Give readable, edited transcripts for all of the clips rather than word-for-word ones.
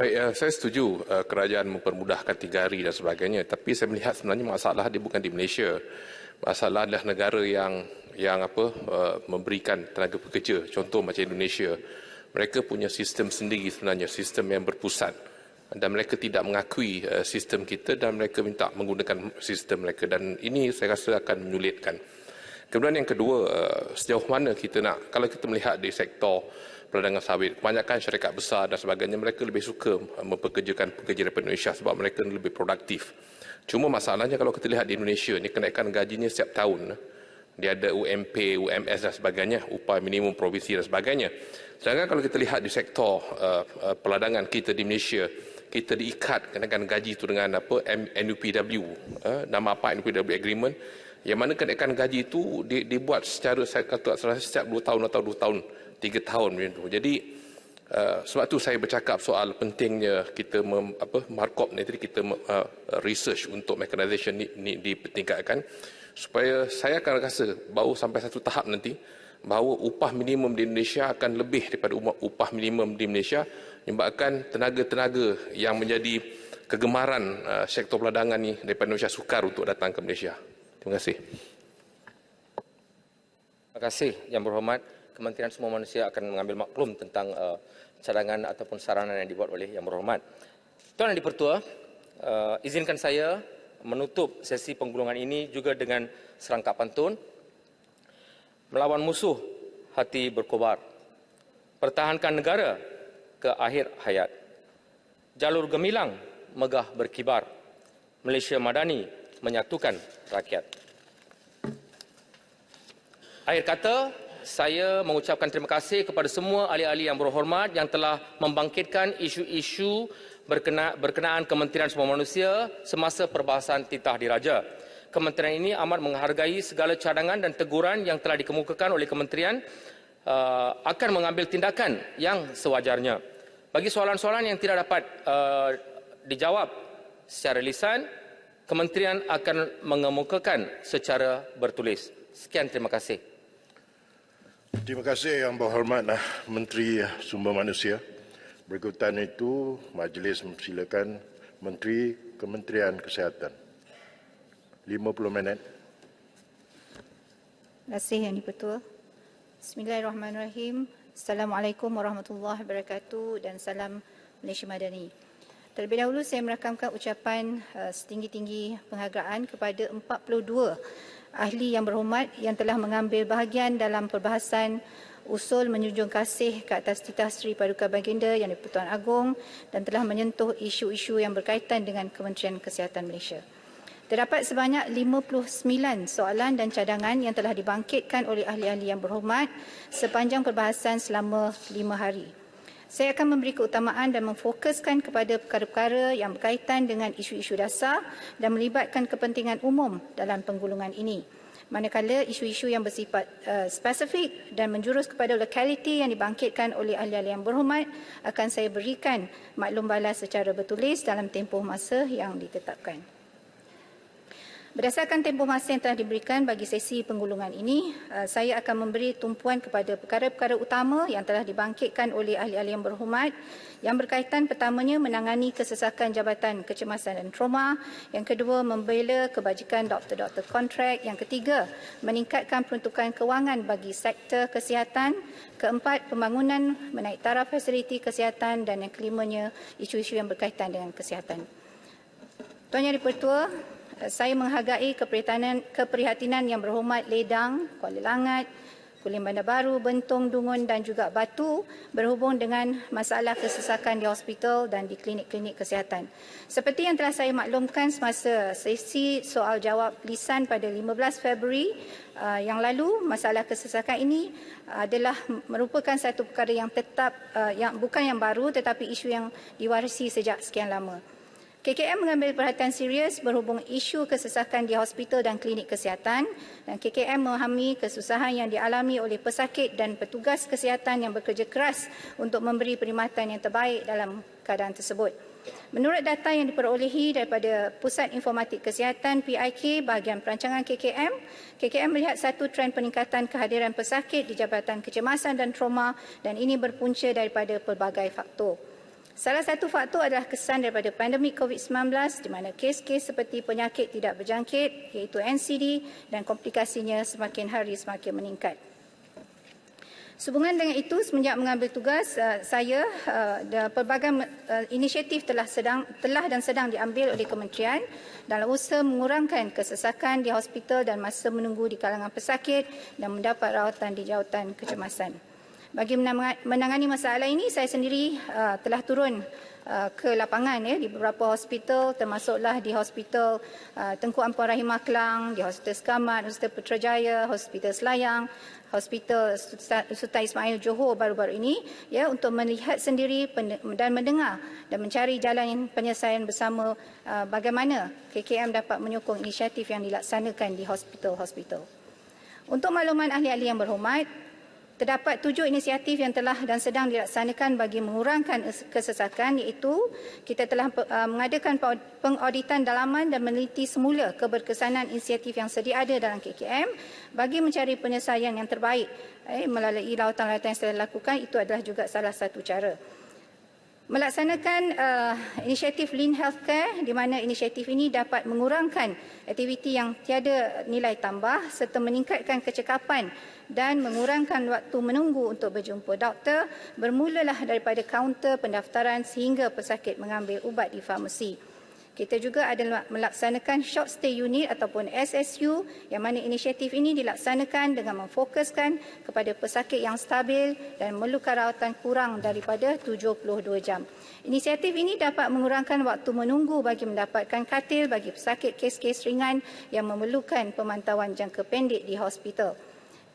Baik, saya setuju kerajaan mempermudahkan 3 hari dan sebagainya, tapi saya melihat sebenarnya masalah dia bukan di Malaysia. Masalah adalah negara yang memberikan tenaga pekerja, contoh macam Indonesia. Mereka punya sistem sendiri sebenarnya, sistem yang berpusat, dan mereka tidak mengakui sistem kita dan mereka minta menggunakan sistem mereka, dan ini saya rasa akan menyulitkan. Kemudian yang kedua, sejauh mana kita nak, kalau kita melihat di sektor perdagangan sawit, kebanyakan syarikat besar dan sebagainya, mereka lebih suka mempekerjakan pekerja daripada Indonesia sebab mereka lebih produktif. Cuma masalahnya kalau kita lihat di Indonesia, ni kenaikan gajinya setiap tahun. Dia ada UMP, UMS dan sebagainya, upah minimum provinsi dan sebagainya. Sedangkan kalau kita lihat di sektor perdagangan kita di Malaysia, kita diikat kenaikan gaji itu dengan NUPW, nama apa NUPW Agreement, yang mana kenaikan gaji itu dibuat secara, saya kata setiap 2 tahun atau 2 tahun, 3 tahun macam tu. Jadi sebab tu saya bercakap soal pentingnya kita markup ni, kita research untuk mechanization ni dipertingkatkan, supaya saya akan rasa bahawa sampai satu tahap nanti bahawa upah minimum di Indonesia akan lebih daripada upah minimum di Malaysia, menyebabkan tenaga-tenaga yang menjadi kegemaran sektor perdagangan ni daripada Indonesia sukar untuk datang ke Malaysia. Terima kasih. Terima kasih, Yang Berhormat. Kementerian Sumber Manusia akan mengambil maklum tentang cadangan ataupun saranan yang dibuat oleh Yang Berhormat. Tuan Yang Di-Pertua, izinkan saya menutup sesi penggulungan ini juga dengan serangkap pantun. Melawan musuh, hati berkobar. Pertahankan negara ke akhir hayat. Jalur gemilang, megah berkibar. Malaysia Madani menyatukan rakyat. Akhir kata, saya mengucapkan terima kasih kepada semua ahli-ahli yang berhormat yang telah membangkitkan isu-isu berkenaan Kementerian Sumber Manusia semasa perbahasan titah diraja. Kementerian ini amat menghargai segala cadangan dan teguran yang telah dikemukakan oleh kementerian, akan mengambil tindakan yang sewajarnya. Bagi soalan-soalan yang tidak dapat dijawab secara lisan, kementerian akan mengemukakan secara bertulis. Sekian, terima kasih. Terima kasih Yang Berhormat Menteri Sumber Manusia. Berikutan itu, majlis mempersilakan Menteri Kementerian Kesihatan. 50 minit. Terima kasih Yang Di-Pertua. Bismillahirrahmanirrahim. Assalamualaikum warahmatullahi wabarakatuh dan salam Malaysia Madani. Terlebih dahulu saya merakamkan ucapan setinggi-tinggi penghargaan kepada 42 ahli yang berhormat yang telah mengambil bahagian dalam perbahasan usul menjunjung kasih ke atas titah Seri Paduka Baginda Yang di-Pertuan Agong dan telah menyentuh isu-isu yang berkaitan dengan Kementerian Kesihatan Malaysia. Terdapat sebanyak 59 soalan dan cadangan yang telah dibangkitkan oleh ahli-ahli yang berhormat sepanjang perbahasan selama 5 hari. Saya akan memberi keutamaan dan memfokuskan kepada perkara-perkara yang berkaitan dengan isu-isu dasar dan melibatkan kepentingan umum dalam penggulungan ini. Manakala isu-isu yang bersifat spesifik dan menjurus kepada lokaliti yang dibangkitkan oleh ahli-ahli yang berhormat akan saya berikan maklum balas secara bertulis dalam tempoh masa yang ditetapkan. Berdasarkan tempoh masa yang telah diberikan bagi sesi penggulungan ini, saya akan memberi tumpuan kepada perkara-perkara utama yang telah dibangkitkan oleh ahli-ahli yang berhormat yang berkaitan pertamanya menangani kesesakan Jabatan Kecemasan dan Trauma, yang kedua membela kebajikan doktor-doktor kontrak, yang ketiga meningkatkan peruntukan kewangan bagi sektor kesihatan, keempat pembangunan menaik taraf fasiliti kesihatan dan yang kelimanya isu-isu yang berkaitan dengan kesihatan. Tuan Yang Di-Pertua, saya menghargai keprihatinan yang berhormat Ledang, Kuala Langat, Kulim Bandar Baru, Bentong, Dungun dan juga Batu berhubung dengan masalah kesesakan di hospital dan di klinik-klinik kesihatan. Seperti yang telah saya maklumkan semasa sesi soal jawab lisan pada 15 Februari yang lalu, masalah kesesakan ini adalah merupakan satu perkara yang tetap, yang bukan yang baru tetapi isu yang diwarisi sejak sekian lama. KKM mengambil perhatian serius berhubung isu kesesakan di hospital dan klinik kesihatan, dan KKM memahami kesusahan yang dialami oleh pesakit dan petugas kesihatan yang bekerja keras untuk memberi perkhidmatan yang terbaik dalam keadaan tersebut. Menurut data yang diperolehi daripada Pusat Informatik Kesihatan PIK bahagian perancangan KKM, KKM melihat satu trend peningkatan kehadiran pesakit di Jabatan Kecemasan dan Trauma dan ini berpunca daripada pelbagai faktor. Salah satu faktor adalah kesan daripada pandemik COVID-19 di mana kes-kes seperti penyakit tidak berjangkit iaitu NCD dan komplikasinya semakin hari semakin meningkat. Sehubungan dengan itu, semenjak mengambil tugas, saya pelbagai inisiatif telah dan sedang diambil oleh kementerian dalam usaha mengurangkan kesesakan di hospital dan masa menunggu di kalangan pesakit dan mendapat rawatan di jawatan kecemasan. Bagi menangani masalah ini, saya sendiri telah turun ke lapangan di beberapa hospital, termasuklah di Hospital Tengku Ampuan Rahimah Kelang, di Hospital Sekamat, Hospital Putrajaya, Hospital Selayang, Hospital Sultan Ismail Johor baru-baru ini, untuk melihat sendiri dan mendengar dan mencari jalan penyelesaian bersama bagaimana KKM dapat menyokong inisiatif yang dilaksanakan di hospital-hospital. Untuk makluman ahli-ahli yang berhormat, terdapat 7 inisiatif yang telah dan sedang dilaksanakan bagi mengurangkan kesesakan, iaitu kita telah mengadakan pengauditan dalaman dan meneliti semula keberkesanan inisiatif yang sedia ada dalam KKM bagi mencari penyelesaian yang terbaik melalui lawatan-lawatan yang telah dilakukan. Itu adalah juga salah satu cara. Melaksanakan inisiatif Lean Healthcare di mana inisiatif ini dapat mengurangkan aktiviti yang tiada nilai tambah serta meningkatkan kecekapan dan mengurangkan waktu menunggu untuk berjumpa doktor bermulalah daripada kaunter pendaftaran sehingga pesakit mengambil ubat di farmasi. Kita juga adalah melaksanakan short stay unit ataupun SSU yang mana inisiatif ini dilaksanakan dengan memfokuskan kepada pesakit yang stabil dan memerlukan rawatan kurang daripada 72 jam. Inisiatif ini dapat mengurangkan waktu menunggu bagi mendapatkan katil bagi pesakit kes-kes ringan yang memerlukan pemantauan jangka pendek di hospital.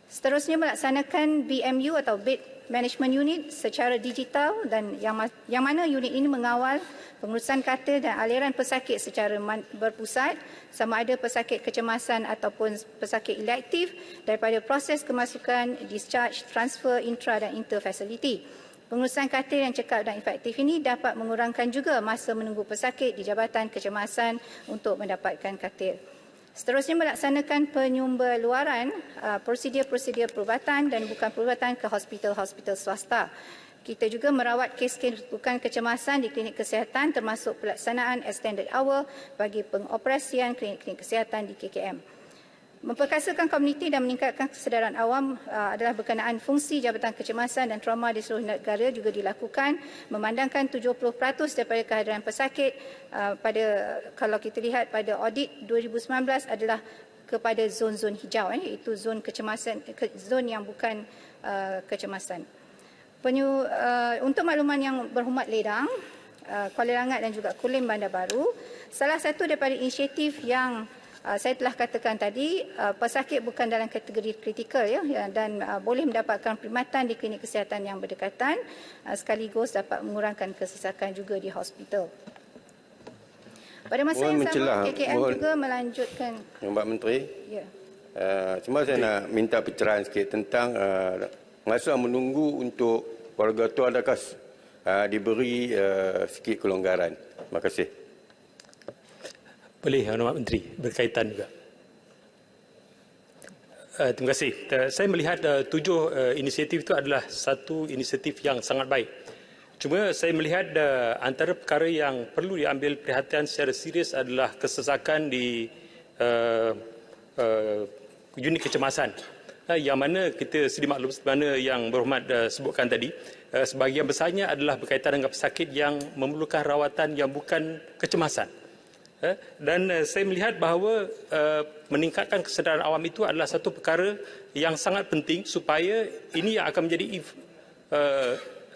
Seterusnya melaksanakan BMU atau Bed Management Unit secara digital dan yang mana unit ini mengawal pengurusan katil dan aliran pesakit secara berpusat sama ada pesakit kecemasan ataupun pesakit elektif daripada proses kemasukan, discharge, transfer intra dan inter facility. Pengurusan katil yang cekap dan efektif ini dapat mengurangkan juga masa menunggu pesakit di Jabatan Kecemasan untuk mendapatkan katil. Seterusnya melaksanakan penyumberluaran prosedur-prosedur perubatan dan bukan perubatan ke hospital-hospital swasta. Kita juga merawat kes-kes rujukan kecemasan di klinik kesihatan termasuk pelaksanaan extended hour bagi pengoperasian klinik-klinik kesihatan di KKM. Memperkasakan komuniti dan meningkatkan kesedaran awam adalah berkenaan fungsi Jabatan Kecemasan dan Trauma di seluruh negara juga dilakukan, memandangkan 70% daripada kehadiran pesakit kalau kita lihat pada audit 2019 adalah kepada zon-zon hijau, iaitu zon kecemasan, zon yang bukan kecemasan. Untuk makluman yang berhormat Ledang, Kuala Langat dan juga Kulim Bandar Baru, salah satu daripada inisiatif yang saya telah katakan tadi, pesakit bukan dalam kategori kritikal dan boleh mendapatkan perkhidmatan di klinik kesihatan yang berdekatan sekaligus dapat mengurangkan kesesakan juga di hospital. Pada masa yang sama, KKM juga melanjutkan. Mbak Menteri, cuma saya nak minta pencerahan sikit tentang masa menunggu untuk warga tu adakah diberi sikit kelonggaran. Terima kasih. Boleh, Yang Hormat Menteri, berkaitan juga. Terima kasih. Saya melihat 7 inisiatif itu adalah satu inisiatif yang sangat baik. Cuma saya melihat antara perkara yang perlu diambil perhatian secara serius adalah kesesakan di unit kecemasan. Yang mana kita sedia maklum sebagaimana yang berhormat sebutkan tadi, sebahagian besarnya adalah berkaitan dengan pesakit yang memerlukan rawatan yang bukan kecemasan. Dan saya melihat bahawa meningkatkan kesedaran awam itu adalah satu perkara yang sangat penting supaya ini yang akan menjadi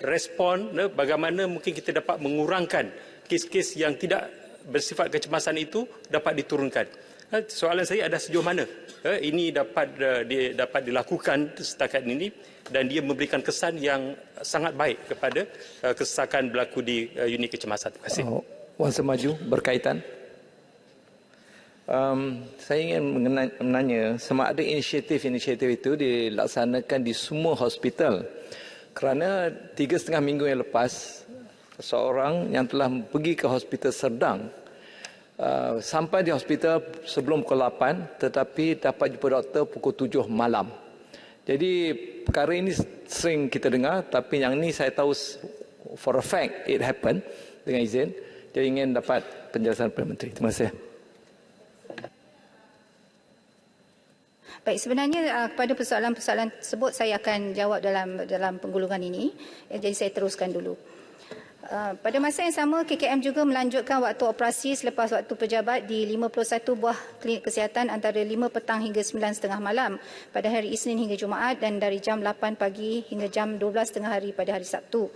respon bagaimana mungkin kita dapat mengurangkan kes-kes yang tidak bersifat kecemasan itu dapat diturunkan. Soalan saya ada sejauh mana ini dapat dilakukan setakat ini dan dia memberikan kesan yang sangat baik kepada kesesakan berlaku di unit kecemasan. Terima kasih. Wan Semaju berkaitan. Saya ingin menanya sama ada inisiatif-inisiatif itu dilaksanakan di semua hospital. Kerana 3,5 minggu yang lepas, seorang yang telah pergi ke hospital Serdang sampai di hospital sebelum pukul 8 tetapi dapat jumpa doktor pukul 7 malam. Jadi perkara ini sering kita dengar, tapi yang ini saya tahu for a fact it happened, dengan izin, dia ingin dapat penjelasan Perdana Menteri. Terima kasih. Baik, sebenarnya kepada persoalan-persoalan tersebut saya akan jawab dalam penggulungan ini. Jadi saya teruskan dulu. Pada masa yang sama, KKM juga melanjutkan waktu operasi selepas waktu pejabat di 51 buah klinik kesihatan antara 5 petang hingga 9.30 malam pada hari Isnin hingga Jumaat dan dari jam 8 pagi hingga jam 12.30 hari pada hari Sabtu.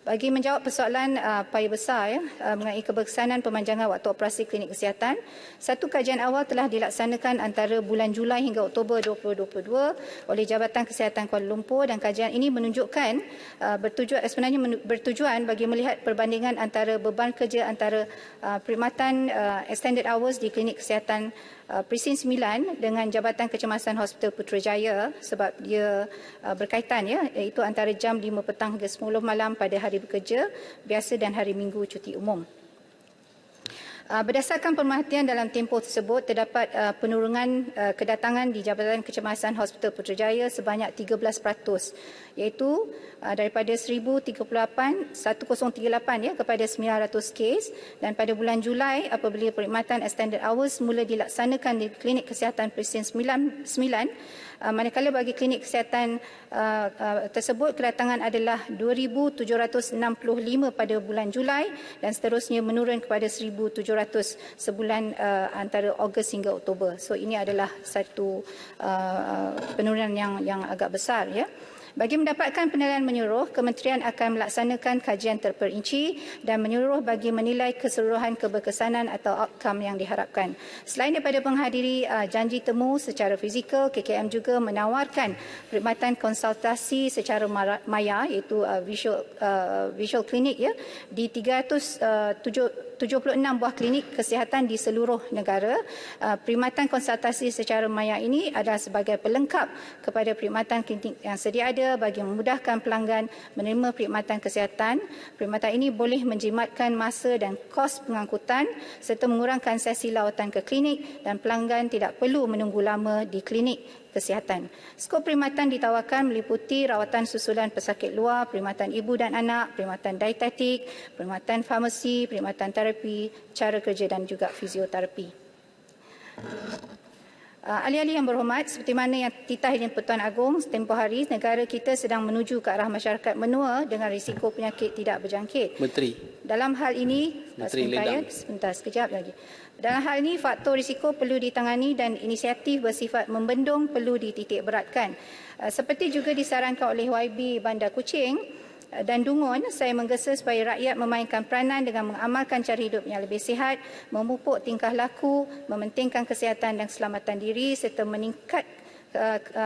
Bagi menjawab persoalan paya besar mengenai keberkesanan pemanjangan waktu operasi klinik kesihatan, satu kajian awal telah dilaksanakan antara bulan Julai hingga Oktober 2022 oleh Jabatan Kesihatan Kuala Lumpur dan kajian ini menunjukkan bertujuan bagi melihat perbandingan antara beban kerja antara perkhidmatan extended hours di klinik kesihatan Presin 9 dengan Jabatan Kecemasan Hospital Putrajaya sebab dia berkaitan iaitu antara jam 5 petang hingga 10 malam pada hari bekerja biasa dan hari Minggu cuti umum. Berdasarkan pemerhatian dalam tempoh tersebut, terdapat penurunan kedatangan di Jabatan Kecemasan Hospital Putrajaya sebanyak 13%, iaitu daripada 1,038 kepada 900 kes, dan pada bulan Julai apabila perkhidmatan extended hours mula dilaksanakan di klinik kesihatan Presin 9, manakala bagi klinik kesihatan tersebut kedatangan adalah 2,765 pada bulan Julai dan seterusnya menurun kepada 1,700 sebulan antara Ogos hingga Oktober. So ini adalah satu penurunan yang agak besar, ya. Bagi mendapatkan penilaian menyeluruh, Kementerian akan melaksanakan kajian terperinci dan menyeluruh bagi menilai keseluruhan keberkesanan atau outcome yang diharapkan. Selain daripada menghadiri janji temu secara fizikal, KKM juga menawarkan perkhidmatan konsultasi secara maya iaitu visual clinic di 376 buah klinik kesihatan di seluruh negara. Perkhidmatan konsultasi secara maya ini adalah sebagai pelengkap kepada perkhidmatan klinik yang sedia ada bagi memudahkan pelanggan menerima perkhidmatan kesihatan. Perkhidmatan ini boleh menjimatkan masa dan kos pengangkutan serta mengurangkan sesi lawatan ke klinik dan pelanggan tidak perlu menunggu lama di klinik kesihatan. Skop perkhidmatan ditawarkan meliputi rawatan susulan pesakit luar, perkhidmatan ibu dan anak, perkhidmatan dietetik, perkhidmatan farmasi, perkhidmatan terapi, cara kerja dan juga fizioterapi. Ahli-ahli yang berhormat, seperti mana yang titah Hadirin Pertuan Agong tempoh hari, negara kita sedang menuju ke arah masyarakat menua dengan risiko penyakit tidak berjangkit. Menteri. Dalam hal ini, sekejap lagi. Dalam hal ini, faktor risiko perlu ditangani dan inisiatif bersifat membendung perlu dititik beratkan. Seperti juga disarankan oleh YB Bandar Kuching dan Dungun, saya menggesa supaya rakyat memainkan peranan dengan mengamalkan cara hidup yang lebih sihat, memupuk tingkah laku, mementingkan kesihatan dan keselamatan diri serta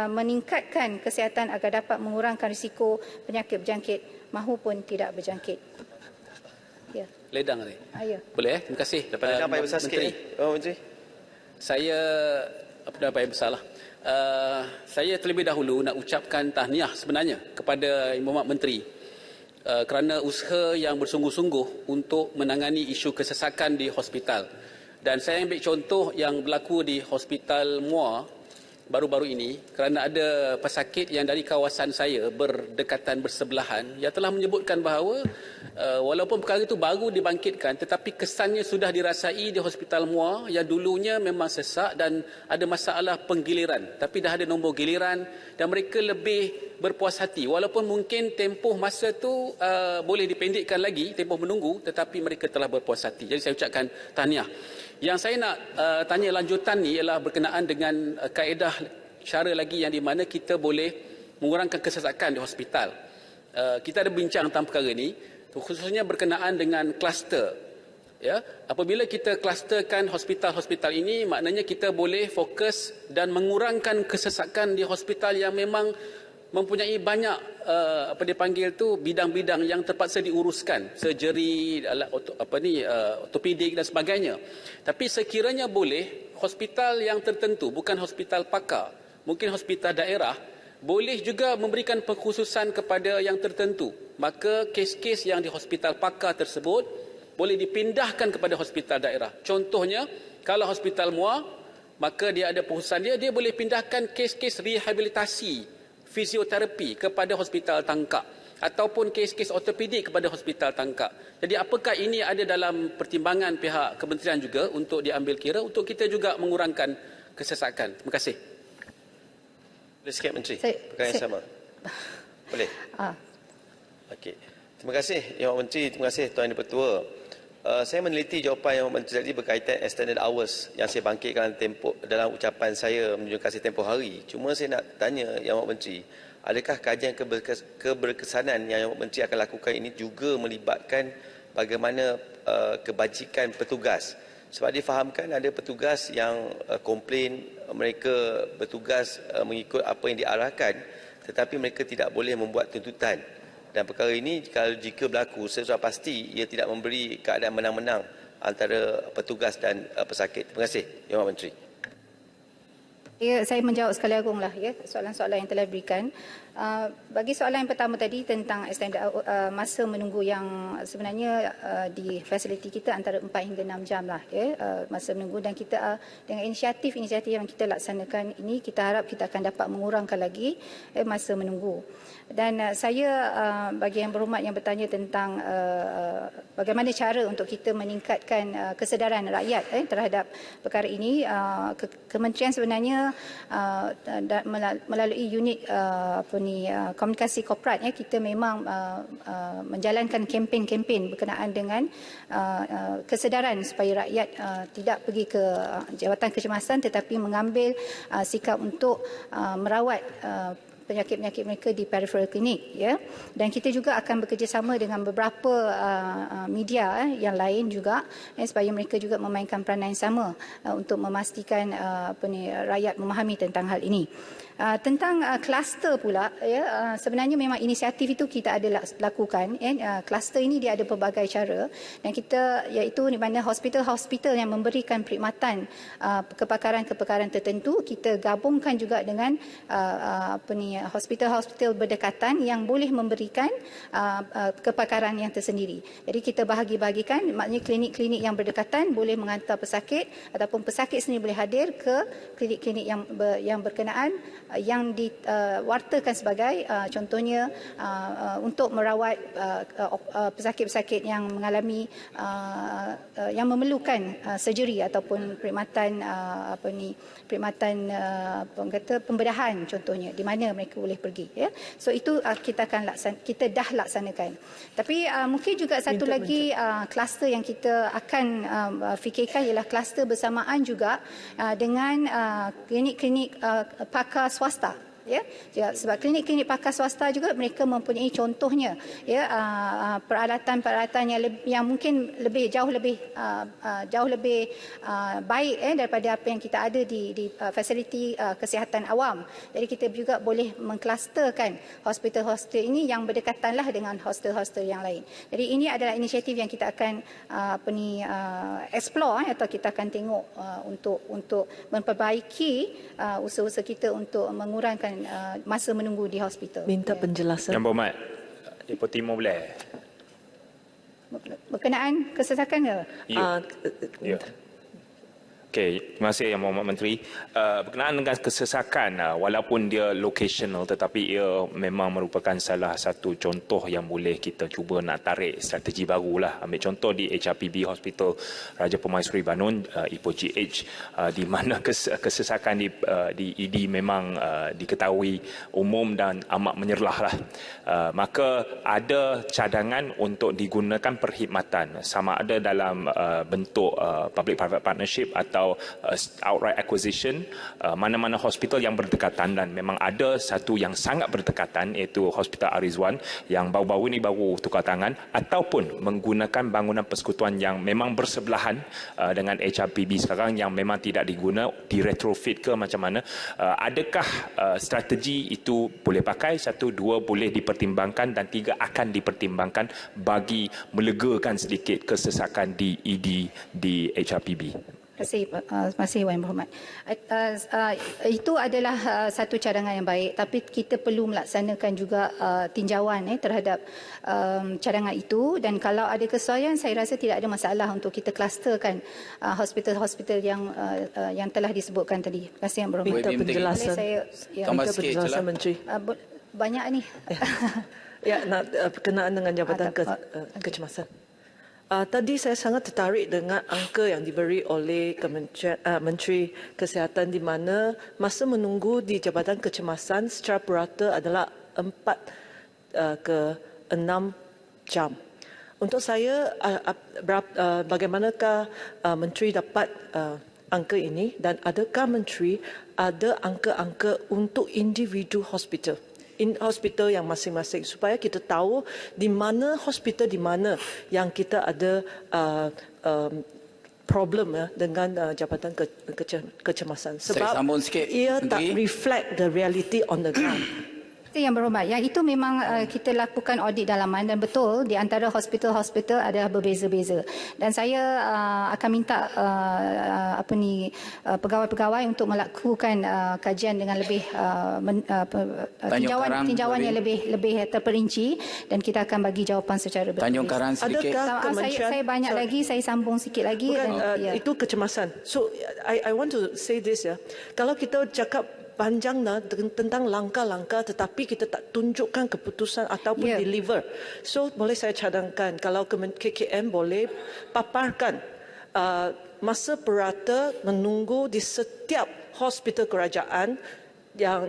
meningkatkan kesihatan agar dapat mengurangkan risiko penyakit berjangkit mahupun tidak berjangkit. Ya. Ledang ni. Ya. Boleh? Terima kasih. Dapat ledang payah besar sikit ni. Oh, Menteri. Saya payah besar lah. Saya terlebih dahulu nak ucapkan tahniah sebenarnya kepada Yang Berhormat Menteri kerana usaha yang bersungguh-sungguh untuk menangani isu kesesakan di hospital. Dan saya ambil contoh yang berlaku di Hospital Muar baru-baru ini kerana ada pesakit yang dari kawasan saya berdekatan bersebelahan yang telah menyebutkan bahawa walaupun perkara itu baru dibangkitkan tetapi kesannya sudah dirasai di Hospital Muar yang dulunya memang sesak dan ada masalah penggiliran, tapi dah ada nombor giliran dan mereka lebih berpuas hati walaupun mungkin tempoh masa tu boleh dipendekkan lagi, tempoh menunggu, tetapi mereka telah berpuas hati. Jadi saya ucapkan tahniah. Yang saya nak tanya lanjutan ni ialah berkenaan dengan kaedah cara lagi yang di mana kita boleh mengurangkan kesesakan di hospital. Kita ada bincang tentang perkara ni, khususnya berkenaan dengan kluster. Ya, apabila kita klusterkan hospital-hospital ini, maknanya kita boleh fokus dan mengurangkan kesesakan di hospital yang memang mempunyai banyak bidang-bidang yang terpaksa diuruskan, surgery, ortopedik dan sebagainya. Tapi sekiranya boleh, hospital yang tertentu, bukan hospital pakar, mungkin hospital daerah, boleh juga memberikan pengkhususan kepada yang tertentu. Maka kes-kes yang di hospital pakar tersebut boleh dipindahkan kepada hospital daerah. Contohnya, kalau hospital Muar, maka dia ada pengkhususan dia boleh pindahkan kes-kes rehabilitasi fizioterapi kepada hospital Tangkak. ataupun kes-kes ortopedik kepada Hospital Tangkak. Jadi apakah ini ada dalam pertimbangan pihak kementerian juga untuk diambil kira untuk kita juga mengurangkan kesesakan? Terima kasih. Boleh sikit Menteri? Perkara yang sama. Boleh? Okey. Terima kasih Yang Menteri, terima kasih Tuan Yang Pertua. Saya meneliti jawapan Yang Menteri tadi berkaitan extended hours yang saya bangkitkan dalam ucapan saya menunjukkan kasih tempoh hari. Cuma saya nak tanya Yang Menteri, adakah kajian keberkesanan yang Yang Menteri akan lakukan ini juga melibatkan bagaimana kebajikan petugas? Sebab difahamkan ada petugas yang komplain mereka bertugas mengikut apa yang diarahkan tetapi mereka tidak boleh membuat tuntutan. Dan perkara ini jika berlaku sesuatu pasti ia tidak memberi keadaan menang-menang antara petugas dan pesakit. Terima kasih Yang Menteri. Ya, saya menjawab sekali agung lah ya soalan-soalan yang telah diberikan. Bagi soalan yang pertama tadi tentang extended masa menunggu yang sebenarnya di fasiliti kita antara 4 hingga 6 jam lah ya masa menunggu, dan kita dengan inisiatif yang kita laksanakan ini kita harap kita akan dapat mengurangkan lagi masa menunggu. Dan saya bagi yang berhormat yang bertanya tentang bagaimana cara untuk kita meningkatkan kesedaran rakyat terhadap perkara ini, kementerian sebenarnya melalui unit komunikasi korporat kita memang menjalankan kempen-kempen berkenaan dengan kesedaran supaya rakyat tidak pergi ke jawatan kecemasan tetapi mengambil sikap untuk merawat penyakit-penyakit mereka di peripheral klinik ya. Dan kita juga akan bekerjasama dengan beberapa media yang lain juga supaya mereka juga memainkan peranan yang sama untuk memastikan rakyat memahami tentang hal ini. Tentang kluster pula ya, sebenarnya memang inisiatif itu kita ada lakukan kluster ini dia ada pelbagai cara dan kita iaitu di mana hospital-hospital yang memberikan perkhidmatan kepakaran-kepakaran tertentu kita gabungkan juga dengan hospital-hospital berdekatan yang boleh memberikan kepakaran yang tersendiri. Jadi kita bahagi-bahagikan, maknanya klinik-klinik yang berdekatan boleh mengantar pesakit ataupun pesakit sendiri boleh hadir ke klinik-klinik yang berkenaan yang diwartakan sebagai contohnya untuk merawat pesakit-pesakit yang mengalami yang memerlukan surgery ataupun perkhidmatan pembedahan contohnya di mana mereka boleh pergi ya. So itu kita dah laksanakan. Tapi mungkin juga satu lagi kluster yang kita akan fikirkan ialah kluster bersamaan juga dengan klinik-klinik pakar swasta. Ya, sebab klinik-klinik pakar swasta juga mereka mempunyai contohnya ya peralatan-peralatan yang mungkin jauh lebih baik daripada apa yang kita ada di fasiliti kesihatan awam. Jadi kita juga boleh mengklusterkan hospital-hospital ini yang berdekatanlah dengan hostel-hostel yang lain. Jadi ini adalah inisiatif yang kita akan explore atau kita akan tengok untuk memperbaiki usaha-usaha kita untuk mengurangkan masa menunggu di hospital. Minta penjelasan. Yang berhormat, Deputi Timur boleh? Berkenaan kesesakan ke? Ya. Okey, terima kasih Yang Berhormat Menteri. Berkenaan dengan kesesakan, walaupun dia locational tetapi ia memang merupakan salah satu contoh yang boleh kita cuba nak tarik strategi barulah. Ambil contoh di HRPB Hospital Raja Permaisuri Banun, Ipoh GH, di mana kesesakan di ED memang diketahui umum dan amat menyerlah lah. Maka ada cadangan untuk digunakan perkhidmatan sama ada dalam bentuk public-private partnership atau outright acquisition mana-mana hospital yang berdekatan, dan memang ada satu yang sangat berdekatan iaitu Hospital Arizwan yang baru-baru ini baru tukar tangan, ataupun menggunakan bangunan persekutuan yang memang bersebelahan dengan HRPB sekarang yang memang tidak diguna, di retrofit ke macam mana. Adakah strategi itu boleh pakai? 1, 2 boleh dipertimbangkan, dan 3 akan dipertimbangkan bagi melegakan sedikit kesesakan di ED di HRPB? Terima kasih Yang Berhormat. Itu adalah satu cadangan yang baik, tapi kita perlu melaksanakan juga tinjauan terhadap cadangan itu, dan kalau ada kesesuaian saya rasa tidak ada masalah untuk kita klusterkan hospital-hospital yang telah disebutkan tadi. Terima kasih Yang Berhormat. Minta penjelasan. Saya Minta penjelasan Menteri. Banyak ni. Ya, berkenaan dengan Jabatan Kecemasan. Tadi saya sangat tertarik dengan angka yang diberi oleh Menteri Kesihatan di mana masa menunggu di Jabatan Kecemasan secara purata adalah 4 ke 6 jam. Untuk saya, bagaimanakah Menteri dapat angka ini dan adakah Menteri ada angka-angka untuk individu hospital? Hospital yang masing-masing supaya kita tahu di mana hospital di mana yang kita ada problem dengan Jabatan Kecemasan sebab ia tak reflect the reality on the ground. Yang berhormat, yang itu memang kita lakukan audit dalaman dan betul di antara hospital-hospital adalah berbeza-beza. Dan saya akan minta pegawai-pegawai untuk melakukan kajian dengan lebih tinjauan yang lebih terperinci dan kita akan bagi jawapan secara berbeza. Tanjung Karan sedikit. Saya banyak lagi, saya sambung sikit lagi. Itu kecemasan. So I want to say this ya. Kalau kita cakap panjang tentang langkah-langkah tetapi kita tak tunjukkan keputusan ataupun deliver. So boleh saya cadangkan kalau KKM boleh paparkan masa purata menunggu di setiap hospital kerajaan yang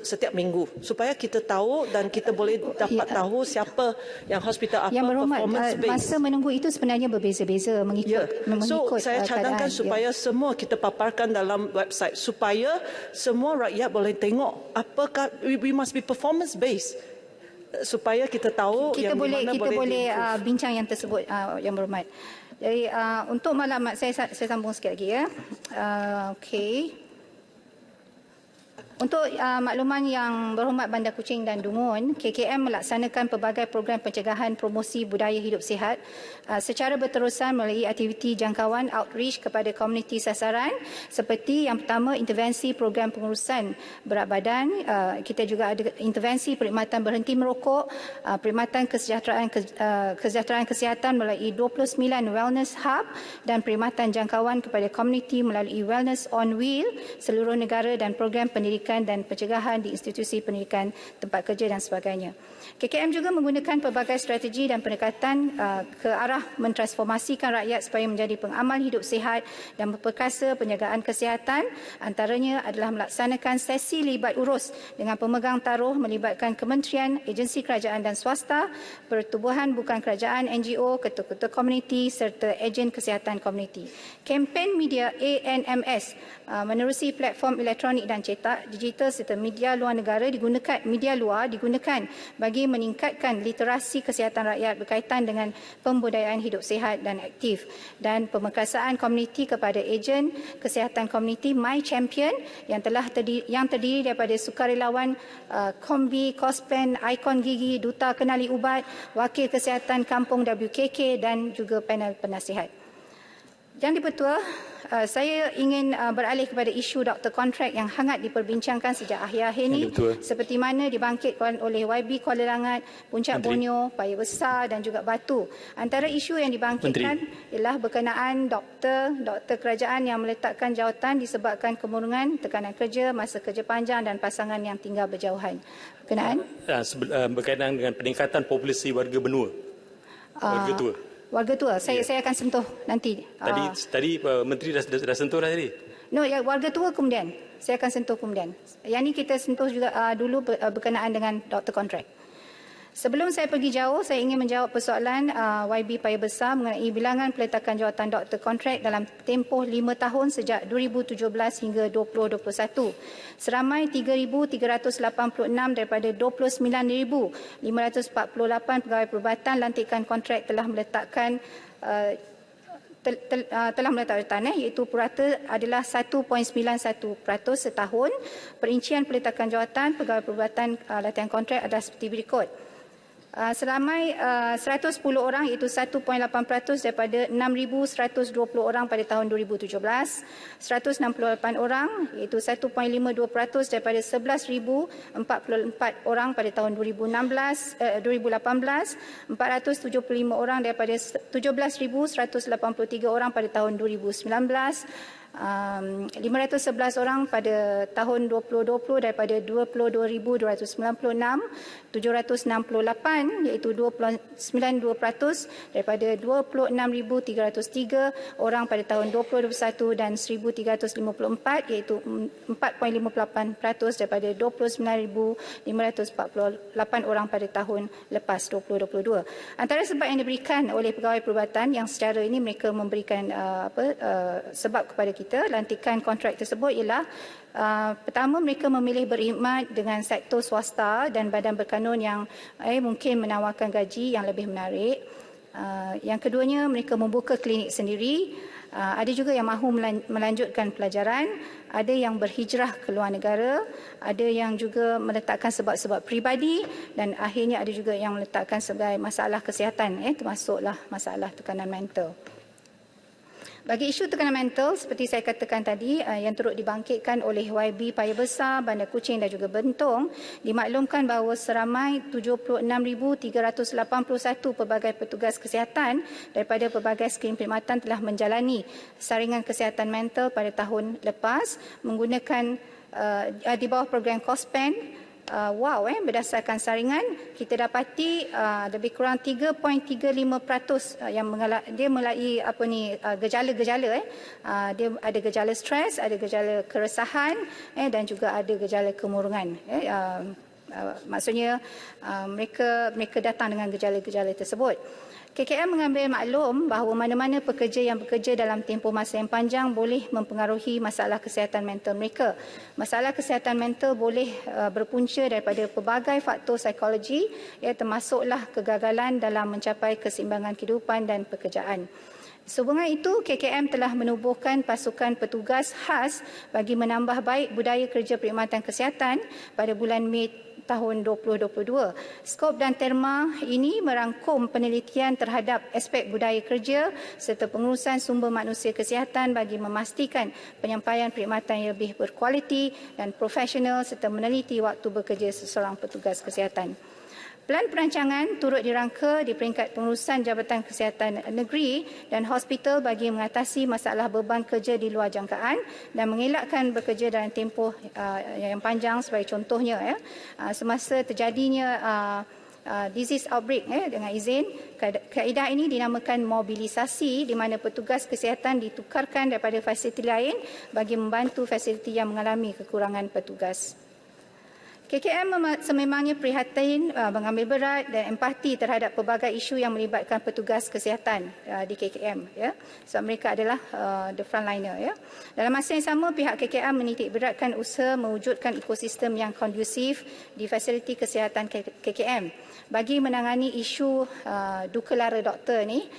setiap minggu supaya kita tahu dan kita boleh dapat tahu siapa yang hospital apa yang berhormat, performance based. masa menunggu itu sebenarnya berbeza-beza mengikut So saya cadangkan supaya semua kita paparkan dalam website supaya semua rakyat boleh tengok apakah we must be performance based supaya kita tahu kita yang boleh bincang yang tersebut yang berhormat. Jadi untuk maklumat saya sambung sikit lagi ya. Okey. Untuk makluman yang berhormat Bandar Kuching dan Dungun, KKM melaksanakan pelbagai program pencegahan promosi budaya hidup sihat secara berterusan melalui aktiviti jangkauan outreach kepada komuniti sasaran seperti yang pertama intervensi program pengurusan berat badan, kita juga ada intervensi perkhidmatan berhenti merokok, perkhidmatan kesejahteraan kesihatan melalui 29 wellness hub dan perkhidmatan jangkauan kepada komuniti melalui wellness on wheel seluruh negara dan program pendidikan dan pencegahan di institusi pendidikan, tempat kerja dan sebagainya. KKM juga menggunakan pelbagai strategi dan pendekatan ke arah mentransformasikan rakyat supaya menjadi pengamal hidup sihat dan memperkasa penjagaan kesihatan. Antaranya adalah melaksanakan sesi libat urus dengan pemegang taruh melibatkan kementerian, agensi kerajaan dan swasta, pertubuhan bukan kerajaan, NGO, ketua-ketua komuniti serta ejen kesihatan komuniti. Kempen media ANMS menerusi platform elektronik dan cetak, digital serta media luar negara digunakan bagi meningkatkan literasi kesihatan rakyat berkaitan dengan pembudayaan hidup sihat dan aktif dan pemerkasaan komuniti kepada ejen kesihatan komuniti My Champion yang terdiri daripada sukarelawan Kombi, Kospen, Ikon Gigi, Duta Kenali Ubat, Wakil Kesihatan Kampung WKK dan juga panel penasihat. Yang di-Pertua, saya ingin beralih kepada isu doktor kontrak yang hangat diperbincangkan sejak akhir-akhir ini seperti mana dibangkitkan oleh YB Kuala Langat, Puncak Borneo, Paya Besar dan juga Batu. Antara isu yang dibangkitkan ialah berkenaan doktor kerajaan yang meletakkan jawatan disebabkan kemurungan, tekanan kerja, masa kerja panjang dan pasangan yang tinggal berjauhan. Berkaitan dengan peningkatan populasi warga benua, warga tua. Warga tua, saya akan sentuh nanti. Tadi Menteri dah sentuh dah tadi. No, ya, warga tua kemudian. Saya akan sentuh kemudian. Yang ini kita sentuh juga dulu berkenaan dengan doktor kontrak. Sebelum saya pergi jauh, saya ingin menjawab persoalan YB Paya Besar mengenai bilangan peletakan jawatan doktor kontrak dalam tempoh 5 tahun sejak 2017 hingga 2021. Seramai 3,386 daripada 29,548 pegawai perubatan lantikan kontrak telah meletakkan telah meletak jawatan iaitu purata adalah 1.91% setahun. Perincian peletakan jawatan pegawai perubatan latihan kontrak adalah seperti berikut. Seramai 110 orang iaitu 1.8% daripada 6,120 orang pada tahun 2017, 168 orang iaitu 1.52% daripada 11,044 orang pada tahun 2018, 475 orang daripada 17,183 orang pada tahun 2019, 511 orang pada tahun 2020 daripada 22,296, 768 iaitu 29% daripada 26,303 orang pada tahun 2021 dan 1,354 iaitu 4.58% daripada 29,548 orang pada tahun lepas 2022. Antara sebab yang diberikan oleh pegawai perubatan yang secara ini mereka memberikan sebab kepada kita lantikan kontrak tersebut ialah pertama, mereka memilih berkhidmat dengan sektor swasta dan badan berkanun yang mungkin menawarkan gaji yang lebih menarik. Yang keduanya, mereka membuka klinik sendiri. Ada juga yang mahu melanjutkan pelajaran, ada yang berhijrah ke luar negara, ada yang juga meletakkan sebab-sebab peribadi dan akhirnya ada juga yang meletakkan sebagai masalah kesihatan, termasuklah masalah tekanan mental. Bagi isu tekanan mental, seperti saya katakan tadi, yang turut dibangkitkan oleh YB Paya Besar, Bandar Kuching dan juga Bentong, dimaklumkan bahawa seramai 76,381 pelbagai petugas kesihatan daripada pelbagai skrim perkhidmatan telah menjalani saringan kesihatan mental pada tahun lepas menggunakan di bawah program COSPEN. Berdasarkan saringan kita dapati lebih kurang 3.35% yang dia melalui gejala-gejala dia ada gejala stres, ada gejala keresahan dan juga ada gejala kemurungan. Maksudnya mereka datang dengan gejala-gejala tersebut. KKM mengambil maklum bahawa mana-mana pekerja yang bekerja dalam tempoh masa yang panjang boleh mempengaruhi masalah kesihatan mental mereka. Masalah kesihatan mental boleh berpunca daripada pelbagai faktor psikologi, termasuklah kegagalan dalam mencapai keseimbangan kehidupan dan pekerjaan. Sehubungan itu, KKM telah menubuhkan pasukan petugas khas bagi menambah baik budaya kerja perkhidmatan kesihatan pada bulan Mei tahun 2022. Skop dan terma ini merangkum penelitian terhadap aspek budaya kerja serta pengurusan sumber manusia kesihatan bagi memastikan penyampaian perkhidmatan yang lebih berkualiti dan profesional serta meneliti waktu bekerja seseorang petugas kesihatan. Pelan perancangan turut dirangka di peringkat pengurusan Jabatan Kesihatan Negeri dan hospital bagi mengatasi masalah beban kerja di luar jangkaan dan mengelakkan bekerja dalam tempoh yang panjang sebagai contohnya semasa terjadinya disease outbreak dengan izin. Kaedah ini dinamakan mobilisasi di mana petugas kesihatan ditukarkan daripada fasiliti lain bagi membantu fasiliti yang mengalami kekurangan petugas. KKM sememangnya prihatin, mengambil berat dan empati terhadap pelbagai isu yang melibatkan petugas kesihatan di KKM. Sebab mereka adalah the frontliner. Dalam masa yang sama, pihak KKM menitik beratkan usaha mewujudkan ekosistem yang kondusif di fasiliti kesihatan KKM bagi menangani isu duka lara doktor ni,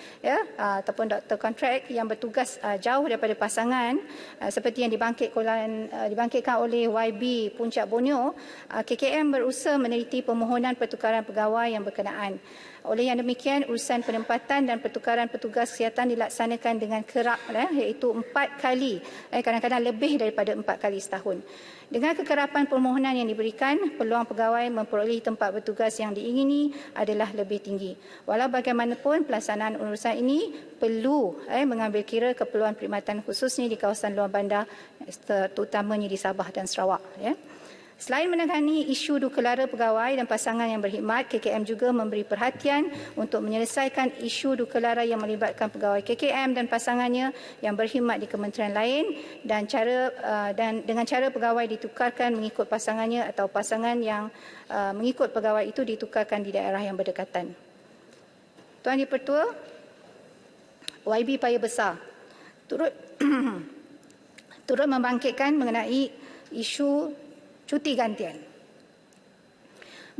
ataupun doktor kontrak yang bertugas jauh daripada pasangan seperti yang dibangkitkan oleh YB Puncak Borneo. KKM berusaha meneliti permohonan pertukaran pegawai yang berkenaan. Oleh yang demikian, urusan penempatan dan pertukaran petugas kesihatan dilaksanakan dengan kerap, iaitu 4 kali, kadang-kadang lebih daripada 4 kali setahun. Dengan kekerapan permohonan yang diberikan, peluang pegawai memperoleh tempat bertugas yang diingini adalah lebih tinggi. Walau bagaimanapun, pelaksanaan urusan ini perlu mengambil kira keperluan perkhidmatan khususnya di kawasan luar bandar, terutamanya di Sabah dan Sarawak. Selain menangani isu duka lara pegawai dan pasangan yang berkhidmat, KKM juga memberi perhatian untuk menyelesaikan isu duka lara yang melibatkan pegawai KKM dan pasangannya yang berkhidmat di kementerian lain dan dengan cara pegawai ditukarkan mengikut pasangannya atau pasangan yang mengikut pegawai itu ditukarkan di daerah yang berdekatan. Tuan Dipertua, YB Paya Besar turut membangkitkan mengenai isu cuti gantian.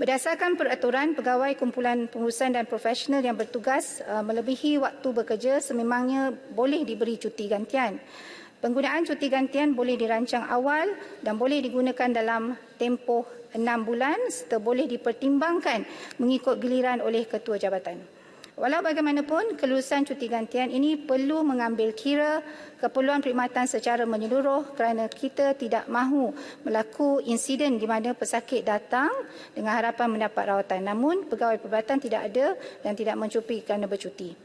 Berdasarkan peraturan, pegawai kumpulan pengurusan dan profesional yang bertugas melebihi waktu bekerja sememangnya boleh diberi cuti gantian. Penggunaan cuti gantian boleh dirancang awal dan boleh digunakan dalam tempoh 6 bulan serta boleh dipertimbangkan mengikut giliran oleh ketua jabatan. Walau bagaimanapun, kelulusan cuti gantian ini perlu mengambil kira keperluan perkhidmatan secara menyeluruh kerana kita tidak mahu berlaku insiden di mana pesakit datang dengan harapan mendapat rawatan. Namun, pegawai perubatan tidak ada dan tidak mencuti kerana bercuti.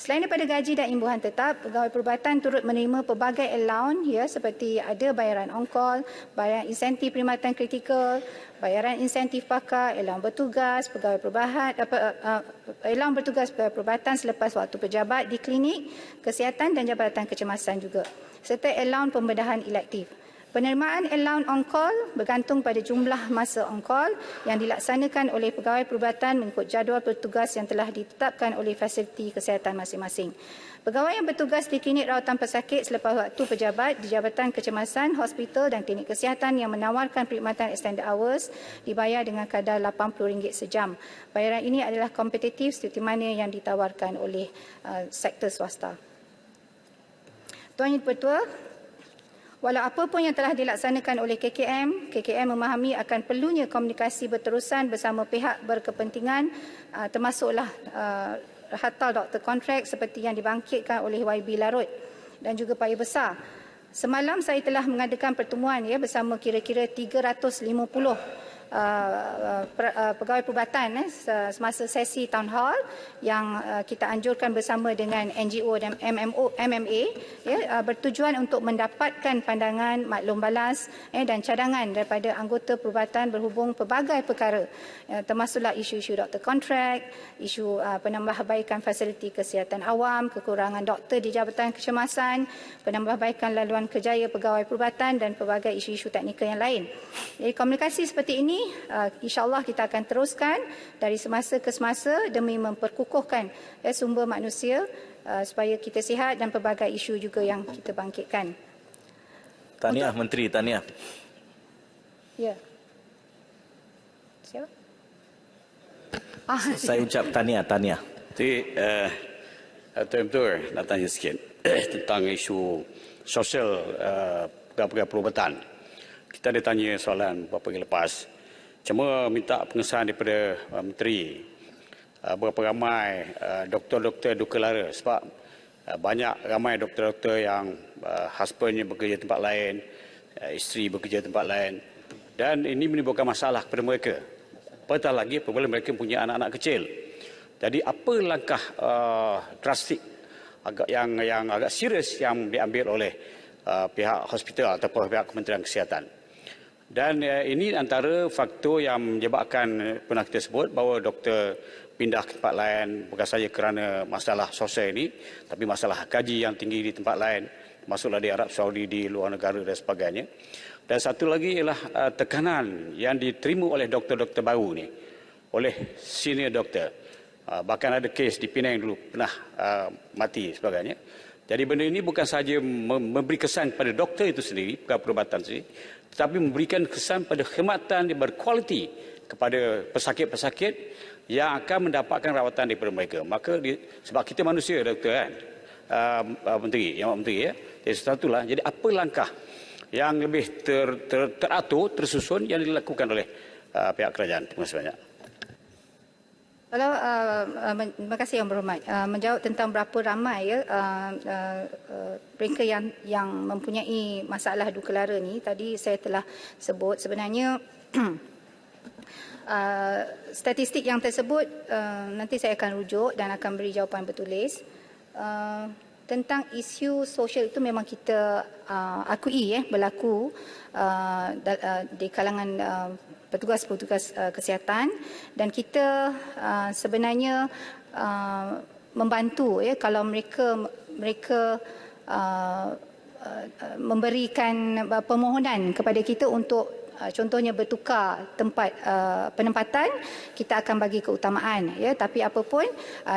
Selain daripada gaji dan imbuhan tetap, pegawai perubatan turut menerima pelbagai allowance ya, seperti ada bayaran on-call, bayaran insentif perkhidmatan kritikal, bayaran insentif pakar, allowance bertugas, pegawai allowance bertugas pegawai perubatan selepas waktu pejabat di klinik, kesihatan dan jabatan kecemasan juga, serta allowance pembedahan elektif. Penerimaan allowance on-call bergantung pada jumlah masa on-call yang dilaksanakan oleh pegawai perubatan mengikut jadual bertugas yang telah ditetapkan oleh fasiliti kesihatan masing-masing. Pegawai yang bertugas di klinik rawatan pesakit selepas waktu pejabat di Jabatan Kecemasan, hospital dan klinik kesihatan yang menawarkan perkhidmatan extended hours dibayar dengan kadar RM80 sejam. Bayaran ini adalah kompetitif seperti mana yang ditawarkan oleh sektor swasta. Tuan Yang Dipertua, walau apa pun yang telah dilaksanakan oleh KKM memahami akan perlunya komunikasi berterusan bersama pihak berkepentingan, termasuklah hatal doktor kontrak seperti yang dibangkitkan oleh YB Larut dan juga Paya Besar. Semalam saya telah mengadakan pertemuan ya bersama kira-kira 350 pegawai perubatan semasa sesi town hall yang kita anjurkan bersama dengan NGO dan MMA ya, bertujuan untuk mendapatkan pandangan, maklum balas dan cadangan daripada anggota perubatan berhubung pelbagai perkara, termasuklah isu-isu doktor kontrak, isu penambahbaikan fasiliti kesihatan awam, kekurangan doktor di Jabatan Kecemasan, penambahbaikan laluan kerjaya pegawai perubatan dan pelbagai isu-isu teknikal yang lain. Jadi komunikasi seperti ini insya-Allah kita akan teruskan dari semasa ke semasa demi memperkukuhkan sumber manusia supaya kita sihat dan pelbagai isu juga yang kita bangkitkan. Tahniah Menteri, tahniah. Ya. Siapa? Saya ucap tahniah. Jadi, betul nak tanya sikit tentang isu sosial pegawai perubatan. Kita ada tanya soalan beberapa hari lepas. Cuma minta pengesahan daripada Menteri berapa ramai doktor-doktor duka lara, sebab banyak ramai doktor-doktor yang husbandnya bekerja tempat lain, isteri bekerja tempat lain, dan ini menimbulkan masalah kepada mereka. Apatah lagi apabila mereka punya anak-anak kecil. Jadi apa langkah drastik yang agak serius yang diambil oleh pihak hospital ataupun pihak Kementerian Kesihatan? Dan ini antara faktor yang menyebabkan pernah kita sebut bahawa doktor pindah ke tempat lain bukan saja kerana masalah sosial ini, tapi masalah gaji yang tinggi di tempat lain, masuklah di Arab Saudi, di luar negara dan sebagainya. Dan satu lagi ialah tekanan yang diterima oleh doktor-doktor baru ni, oleh senior doktor. Bahkan ada kes di Penang dulu pernah mati sebagainya. Jadi benda ini bukan sahaja memberi kesan pada doktor itu sendiri, pegawai perubatan sendiri, tetapi memberikan kesan pada khidmatan yang berkualiti kepada pesakit-pesakit yang akan mendapatkan rawatan daripada mereka. Maka sebab kita manusia, doktor kan, Menteri, Yang Menteri ya. Jadi satulah. Jadi apa langkah yang lebih teratur, tersusun yang dilakukan oleh pihak kerajaan? Terima kasih banyak. Kalau terima kasih Yang Berhormat. Menjawab tentang berapa ramai ya mereka yang mempunyai masalah duka lara ni, tadi saya telah sebut sebenarnya statistik yang tersebut nanti saya akan rujuk dan akan beri jawapan bertulis. Tentang isu sosial itu memang kita akui berlaku di kalangan petugas-petugas kesihatan, dan kita sebenarnya membantu ya kalau mereka memberikan permohonan kepada kita untuk contohnya bertukar tempat penempatan, kita akan bagi keutamaan ya. Tapi apapun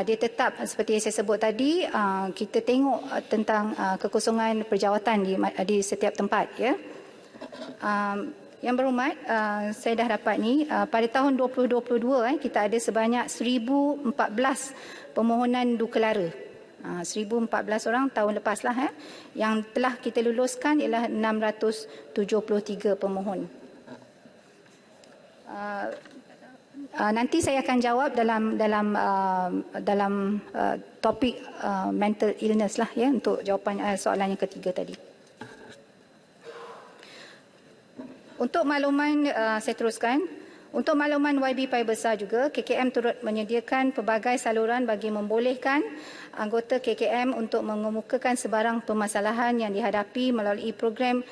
dia tetap seperti yang saya sebut tadi, kita tengok tentang kekosongan perjawatan di setiap tempat ya. Yang Berhormat, saya dah dapat ni pada tahun 2022 kita ada sebanyak 1014 permohonan duka lara. 1014 orang tahun lepaslah yang telah kita luluskan ialah 673 pemohon. Nanti saya akan jawab dalam topik mental illness lah ya, untuk jawapan soalan yang ketiga tadi. Untuk makluman saya teruskan, Untuk makluman YB Paya Besar juga, KKM turut menyediakan pelbagai saluran bagi membolehkan anggota KKM untuk mengemukakan sebarang permasalahan yang dihadapi melalui program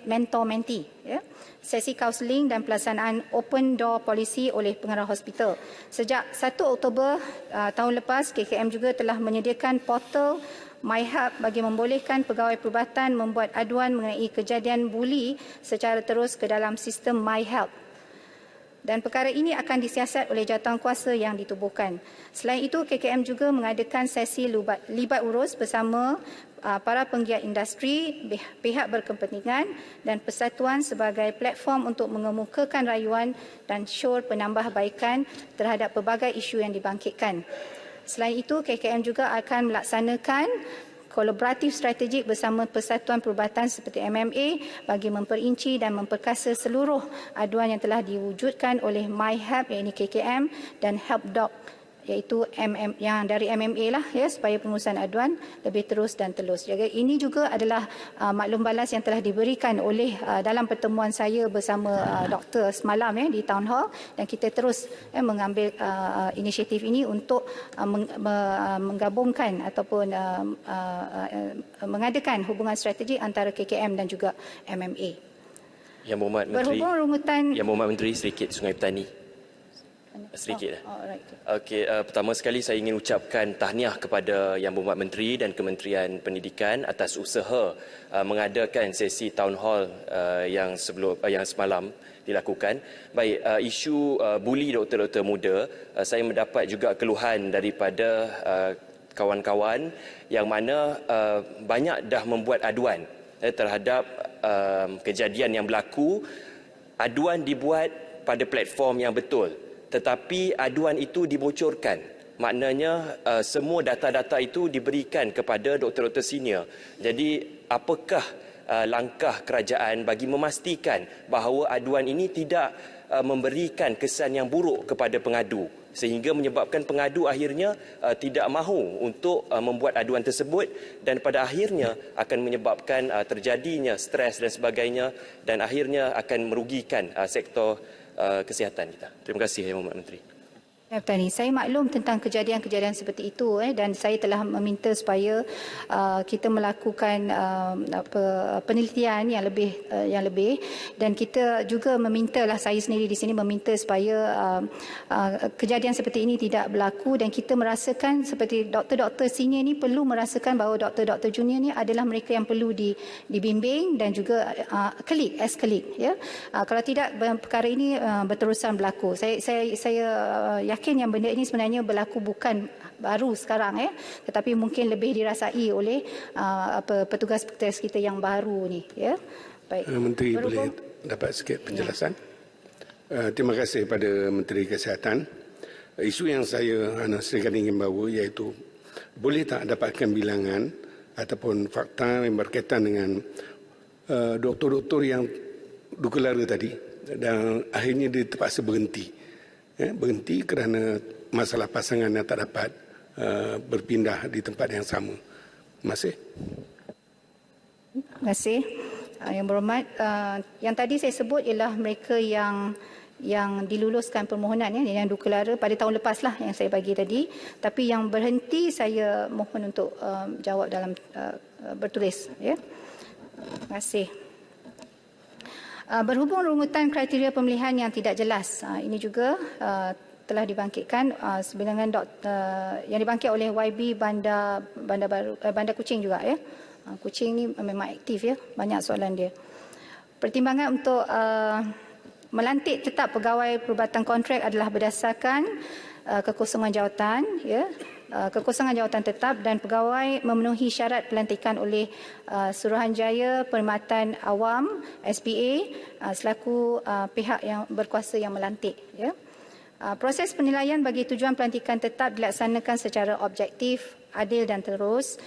mentor-mentee, ya, sesi kaunseling dan pelaksanaan open door policy oleh pengarah hospital. Sejak 1 Oktober tahun lepas, KKM juga telah menyediakan portal MyHelp bagi membolehkan pegawai perubatan membuat aduan mengenai kejadian buli secara terus ke dalam sistem MyHelp. Dan perkara ini akan disiasat oleh jawatankuasa yang ditubuhkan. Selain itu, KKM juga mengadakan sesi libat urus bersama para penggiat industri, pihak berkepentingan dan persatuan sebagai platform untuk mengemukakan rayuan dan syur penambahbaikan terhadap pelbagai isu yang dibangkitkan. Selain itu, KKM juga akan melaksanakan kolaboratif strategik bersama Persatuan Perubatan seperti MMA bagi memperinci dan memperkasa seluruh aduan yang telah diwujudkan oleh MyHelp iaitu KKM dan HelpDoc iaitu yang dari MMA lah, ya, supaya pengurusan aduan lebih terus dan telus. Jadi ini juga adalah maklum balas yang telah diberikan oleh dalam pertemuan saya bersama doktor semalam, ya, di Town Hall, dan kita terus mengambil inisiatif ini untuk menggabungkan ataupun mengadakan hubungan strategik antara KKM dan juga MMA. Yang Berhormat Menteri, Berhubung rungutan Yang Berhormat Menteri, sedikit Sungai Petani. Sedikit. Okey, pertama sekali saya ingin ucapkan tahniah kepada Yang Berhormat Menteri dan Kementerian Pendidikan atas usaha mengadakan sesi town hall yang semalam dilakukan. Baik, isu buli doktor-doktor muda, saya mendapat juga keluhan daripada kawan-kawan yang mana banyak dah membuat aduan terhadap kejadian yang berlaku. Aduan dibuat pada platform yang betul, tetapi aduan itu dibocorkan. Maknanya semua data-data itu diberikan kepada doktor-doktor senior. Jadi apakah langkah kerajaan bagi memastikan bahawa aduan ini tidak memberikan kesan yang buruk kepada pengadu, sehingga menyebabkan pengadu akhirnya tidak mahu untuk membuat aduan tersebut dan pada akhirnya akan menyebabkan terjadinya stres dan sebagainya dan akhirnya akan merugikan sektor kesihatan kita. Terima kasih, Yang Berhormat Menteri. Saya maklum tentang kejadian-kejadian seperti itu, dan saya telah meminta supaya kita melakukan penelitian yang lebih dan kita juga memintalah, saya sendiri di sini meminta supaya kejadian seperti ini tidak berlaku, dan kita merasakan seperti doktor-doktor senior ni perlu merasakan bahawa doktor-doktor junior ni adalah mereka yang perlu dibimbing dan juga colleague, as colleague, ya. Kalau tidak, perkara ini berterusan berlaku. Saya yakin yang benda ini sebenarnya berlaku bukan baru sekarang, ya, tetapi mungkin lebih dirasai oleh petugas-petugas kita yang baru ni, ya. Baik. Menteri boleh dapat sikit penjelasan? Ya. Terima kasih kepada Menteri Kesihatan. Isu yang saya sedikit ingin bawa iaitu boleh tak dapatkan bilangan ataupun fakta yang berkaitan dengan doktor-doktor yang duka lara tadi dan akhirnya dia terpaksa berhenti. Berhenti kerana masalah pasangan yang tak dapat berpindah di tempat yang sama. Terima kasih. Terima kasih. Yang Berhormat, yang tadi saya sebut ialah mereka yang diluluskan permohonan, ya, yang duka lara pada tahun lepas lah yang saya bagi tadi. Tapi yang berhenti saya mohon untuk jawab dalam bertulis, ya. Terima kasih. Berhubung rungutan kriteria pemilihan yang tidak jelas, ini juga telah dibangkitkan sebilangan yang dibangkit oleh YB Bandar Kuching juga, ya. Kuching ni memang aktif, ya, banyak soalan dia. Pertimbangan untuk melantik tetap pegawai perubatan kontrak adalah berdasarkan kekosongan jawatan, ya. Kekosongan jawatan tetap dan pegawai memenuhi syarat pelantikan oleh Suruhanjaya Perkhidmatan Awam SPA selaku pihak yang berkuasa yang melantik, ya. Proses penilaian bagi tujuan pelantikan tetap dilaksanakan secara objektif, adil dan terus.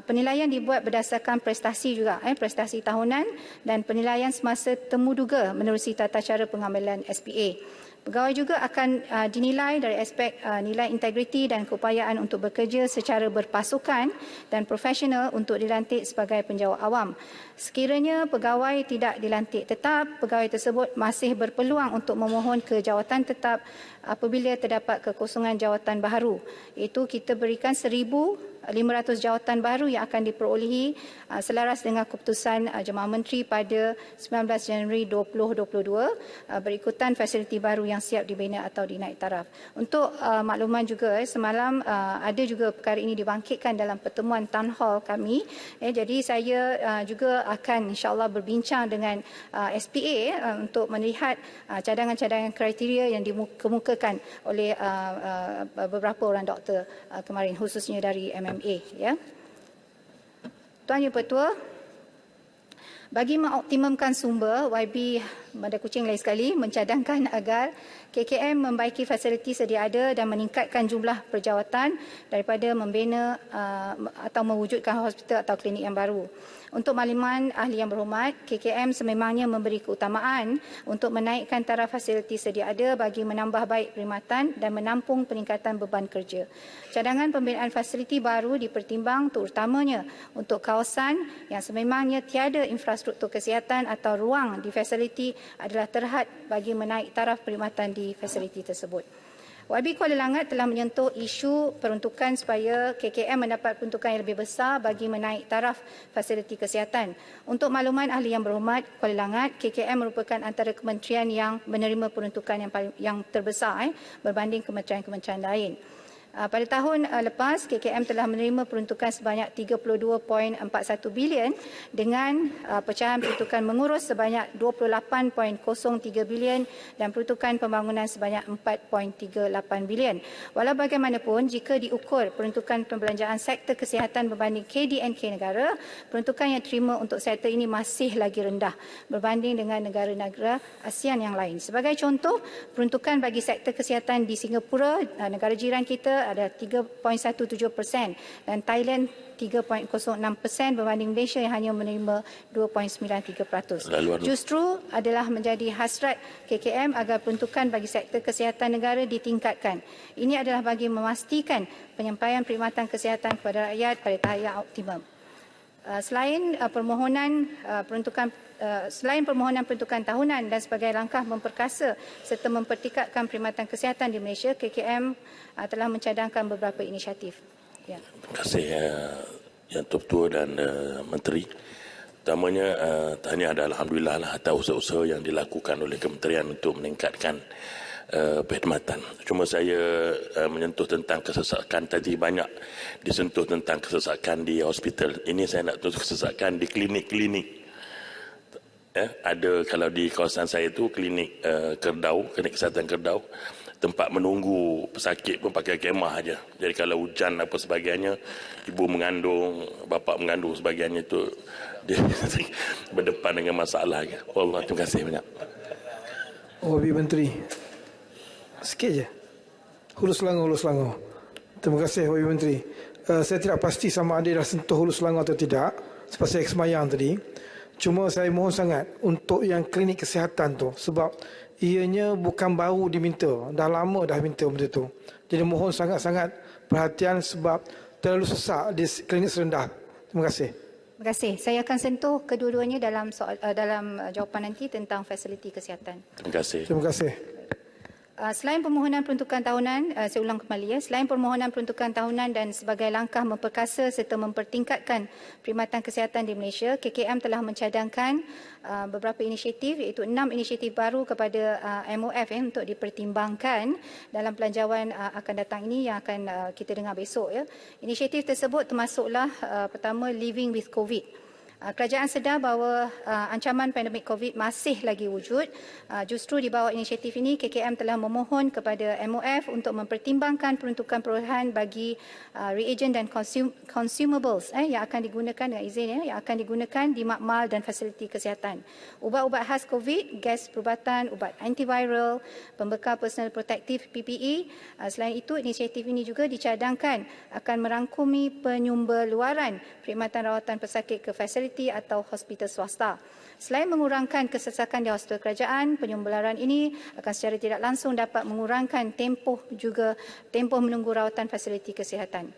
Penilaian dibuat berdasarkan prestasi juga, prestasi tahunan dan penilaian semasa temu duga menerusi tata cara pengambilan SPA. Pegawai juga akan dinilai dari aspek nilai integriti dan keupayaan untuk bekerja secara berpasukan dan profesional untuk dilantik sebagai penjawat awam. Sekiranya pegawai tidak dilantik tetap, pegawai tersebut masih berpeluang untuk memohon ke jawatan tetap apabila terdapat kekosongan jawatan baharu. Iaitu kita berikan 1,500 jawatan baru yang akan diperolehi selaras dengan keputusan Jemaah Menteri pada 19 Januari 2022 berikutan fasiliti baru yang siap dibina atau dinaik taraf. Untuk makluman juga, semalam ada juga perkara ini dibangkitkan dalam pertemuan town hall kami. Jadi saya juga akan insya-Allah berbincang dengan SPA untuk melihat cadangan-cadangan kriteria yang dikemukakan oleh beberapa orang doktor kemarin, khususnya dari MMA. Ya. Tuan Yang Pertua, bagi mengoptimumkan sumber, YB Bandar Kuching lain sekali mencadangkan agar KKM membaiki fasiliti sedia ada dan meningkatkan jumlah perjawatan daripada membina atau mewujudkan hospital atau klinik yang baru. Untuk makluman ahli yang berhormat, KKM sememangnya memberi keutamaan untuk menaikkan taraf fasiliti sedia ada bagi menambah baik perkhidmatan dan menampung peningkatan beban kerja. Cadangan pembinaan fasiliti baru dipertimbang terutamanya untuk kawasan yang sememangnya tiada infrastruktur kesihatan atau ruang di fasiliti adalah terhad bagi menaik taraf perkhidmatan di fasiliti tersebut. YB Kuala Langat telah menyentuh isu peruntukan supaya KKM mendapat peruntukan yang lebih besar bagi menaik taraf fasiliti kesihatan. Untuk makluman ahli yang berhormat, Kuala Langat, KKM merupakan antara kementerian yang menerima peruntukan yang terbesar berbanding kementerian-kementerian lain. Pada tahun lepas, KKM telah menerima peruntukan sebanyak 32.41 bilion dengan pecahan peruntukan mengurus sebanyak 28.03 bilion dan peruntukan pembangunan sebanyak 4.38 bilion. Walau bagaimanapun, jika diukur peruntukan pembelanjaan sektor kesihatan berbanding KDNK negara, peruntukan yang diterima untuk sektor ini masih lagi rendah berbanding dengan negara-negara ASEAN yang lain. Sebagai contoh, peruntukan bagi sektor kesihatan di Singapura, negara jiran kita, ada 3.17% dan Thailand 3.06% berbanding Malaysia yang hanya menerima 2.93%. Justru adalah menjadi hasrat KKM agar peruntukan bagi sektor kesihatan negara ditingkatkan. Ini adalah bagi memastikan penyampaian perkhidmatan kesihatan kepada rakyat pada tahap yang optimum. Selain permohonan peruntukan tahunan dan sebagai langkah memperkasa serta mempertingkatkan perkhidmatan kesihatan di Malaysia, KKM telah mencadangkan beberapa inisiatif. Ya. Terima kasih Yang Tertua dan Menteri. Pertamanya, tahniah dan alhamdulillah atas usaha-usaha yang dilakukan oleh kementerian untuk meningkatkan perkhidmatan. Cuma saya menyentuh tentang kesesakan tadi, banyak disentuh tentang kesesakan di hospital. Ini saya nak tunjuk kesesakan di klinik-klinik. Ada kalau di kawasan saya itu klinik Kerdau, klinik kesihatan Kerdau, tempat menunggu pesakit pun pakai kemah aja. Jadi kalau hujan apa sebagainya, ibu mengandung, bapa mengandung sebagainya itu dia berdepan dengan masalah. Allah, terima kasih banyak. Wabi Menteri. Sikit je. Hulu Selangor. Terima kasih Wabi Menteri. Saya tidak pasti sama ada dah sentuh Hulu Selangor atau tidak, sebab saya kesemayang tadi. Cuma saya mohon sangat untuk yang klinik kesihatan tu, sebab ianya bukan baru diminta, dah lama dah minta benda tu. Jadi mohon sangat-sangat perhatian sebab terlalu sesak di klinik serendah. Terima kasih. Terima kasih. Saya akan sentuh kedua-duanya dalam jawapan nanti tentang fasiliti kesihatan. Terima kasih. Terima kasih. Selain permohonan peruntukan tahunan, saya ulang kembali ya, selain permohonan peruntukan tahunan dan sebagai langkah memperkasa serta mempertingkatkan perkhidmatan kesihatan di Malaysia, KKM telah mencadangkan beberapa inisiatif, iaitu 6 inisiatif baru kepada MOF untuk dipertimbangkan dalam pelanjawan akan datang ini yang akan kita dengar besok ya. Inisiatif tersebut termasuklah pertama, Living with COVID. Kerajaan sedar bahawa ancaman pandemik COVID masih lagi wujud. Justru di bawah inisiatif ini, KKM telah memohon kepada MOF untuk mempertimbangkan peruntukan perolehan bagi reagen dan consumables yang akan digunakan dengan izin yang akan digunakan di makmal dan fasiliti kesihatan. Ubat-ubat khas COVID, gas perubatan, ubat antiviral, pembekal personal protective PPE. Selain itu, inisiatif ini juga dicadangkan akan merangkumi penyumber luaran perkhidmatan rawatan pesakit ke fasiliti fasiliti atau hospital swasta. Selain mengurangkan kesesakan di hospital kerajaan, penyumbularan ini akan secara tidak langsung dapat mengurangkan tempoh menunggu rawatan fasiliti kesihatan.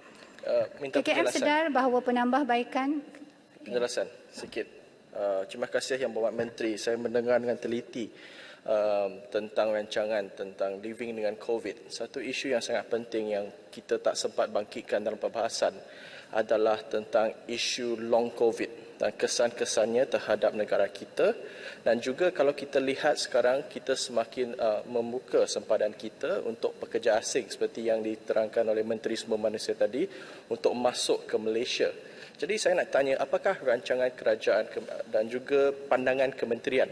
Minta KKM sedar bahawa penambahbaikan penjelasan sikit. Terima kasih Yang Berhormat Menteri. Saya mendengar dengan teliti tentang rancangan tentang living dengan COVID. Satu isu yang sangat penting yang kita tak sempat bangkitkan dalam perbahasan adalah tentang isu long COVID dan kesan-kesannya terhadap negara kita, dan juga kalau kita lihat sekarang kita semakin membuka sempadan kita untuk pekerja asing seperti yang diterangkan oleh Menteri Sumber Manusia tadi untuk masuk ke Malaysia. Jadi saya nak tanya, apakah rancangan kerajaan dan juga pandangan kementerian,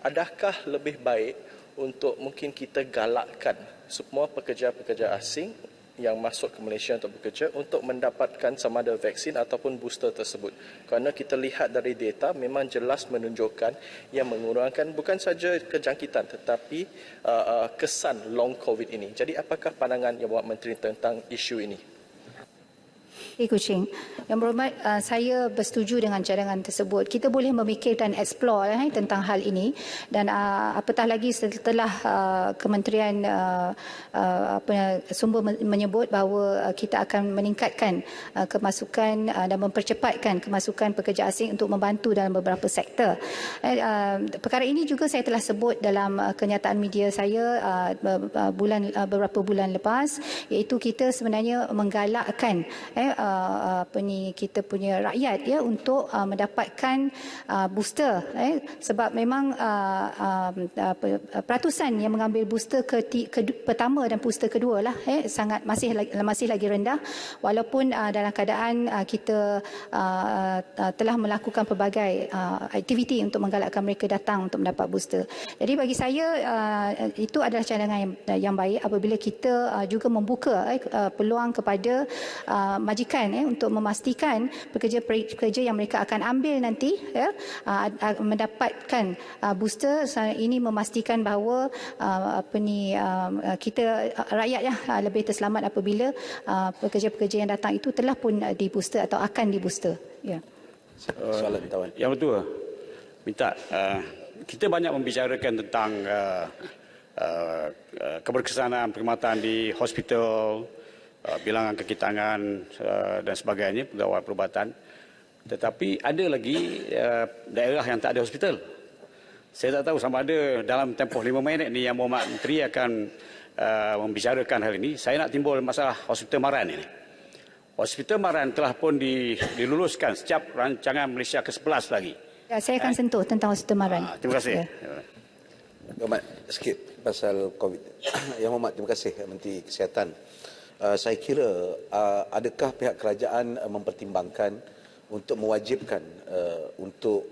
adakah lebih baik untuk mungkin kita galakkan semua pekerja-pekerja asing yang masuk ke Malaysia untuk bekerja untuk mendapatkan sama ada vaksin ataupun booster tersebut. Kerana kita lihat dari data memang jelas menunjukkan yang mengurangkan bukan saja kejangkitan tetapi kesan long COVID ini. Jadi apakah pandangan Yang Berhormat Menteri tentang isu ini? Kuching. Yang Berhormat, saya bersetuju dengan cadangan tersebut. Kita boleh memikirkan explore tentang hal ini, dan apatah lagi setelah Kementerian Sumber menyebut bahawa kita akan meningkatkan kemasukan dan mempercepatkan kemasukan pekerja asing untuk membantu dalam beberapa sektor. Perkara ini juga saya telah sebut dalam kenyataan media saya beberapa bulan lepas, iaitu kita sebenarnya menggalakkan kita punya rakyat untuk mendapatkan booster, sebab memang peratusan yang mengambil booster pertama dan booster kedua lah masih lagi rendah, walaupun dalam keadaan kita telah melakukan pelbagai aktiviti untuk menggalakkan mereka datang untuk mendapat booster. Jadi bagi saya itu adalah cadangan yang baik apabila kita juga membuka peluang kepada majikan untuk memastikan pekerja-pekerja yang mereka akan ambil nanti mendapatkan booster. Ini memastikan bahawa kita rakyat lebih terselamat apabila pekerja-pekerja yang datang itu telah pun di booster atau akan di booster. Soalan tawan. Yang betul. Minta kita banyak membicarakan tentang keberkesanan perkhidmatan di hospital, bilangan kaki tangan dan sebagainya, pegawai perubatan. Tetapi ada lagi daerah yang tak ada hospital. Saya tak tahu sama ada dalam tempoh 5 minit ni Yang Berhormat Menteri akan membicarakan hal ini. Saya nak timbul masalah Hospital Maran ini. Hospital Maran telah pun diluluskan sejak rancangan Malaysia ke-11 lagi. Saya akan sentuh tentang Hospital Maran. Terima kasih. Berhormat, sikit pasal COVID. Yang Berhormat, terima kasih Menteri Kesihatan. Saya kira adakah pihak kerajaan mempertimbangkan untuk mewajibkan untuk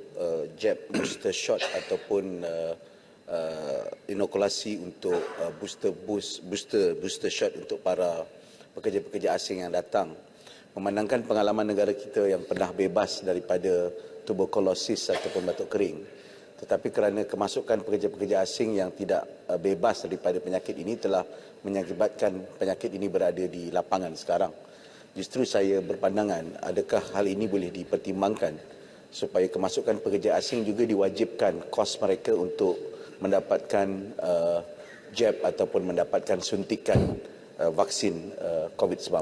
jab booster shot ataupun inokulasi untuk booster shot untuk para pekerja-pekerja asing yang datang, memandangkan pengalaman negara kita yang pernah bebas daripada tuberkulosis ataupun batuk kering, tetapi kerana kemasukan pekerja-pekerja asing yang tidak bebas daripada penyakit ini telah mengakibatkan penyakit ini berada di lapangan sekarang. Justru saya berpandangan adakah hal ini boleh dipertimbangkan supaya kemasukan pekerja asing juga diwajibkan kos mereka untuk mendapatkan jab ataupun mendapatkan suntikan vaksin COVID-19.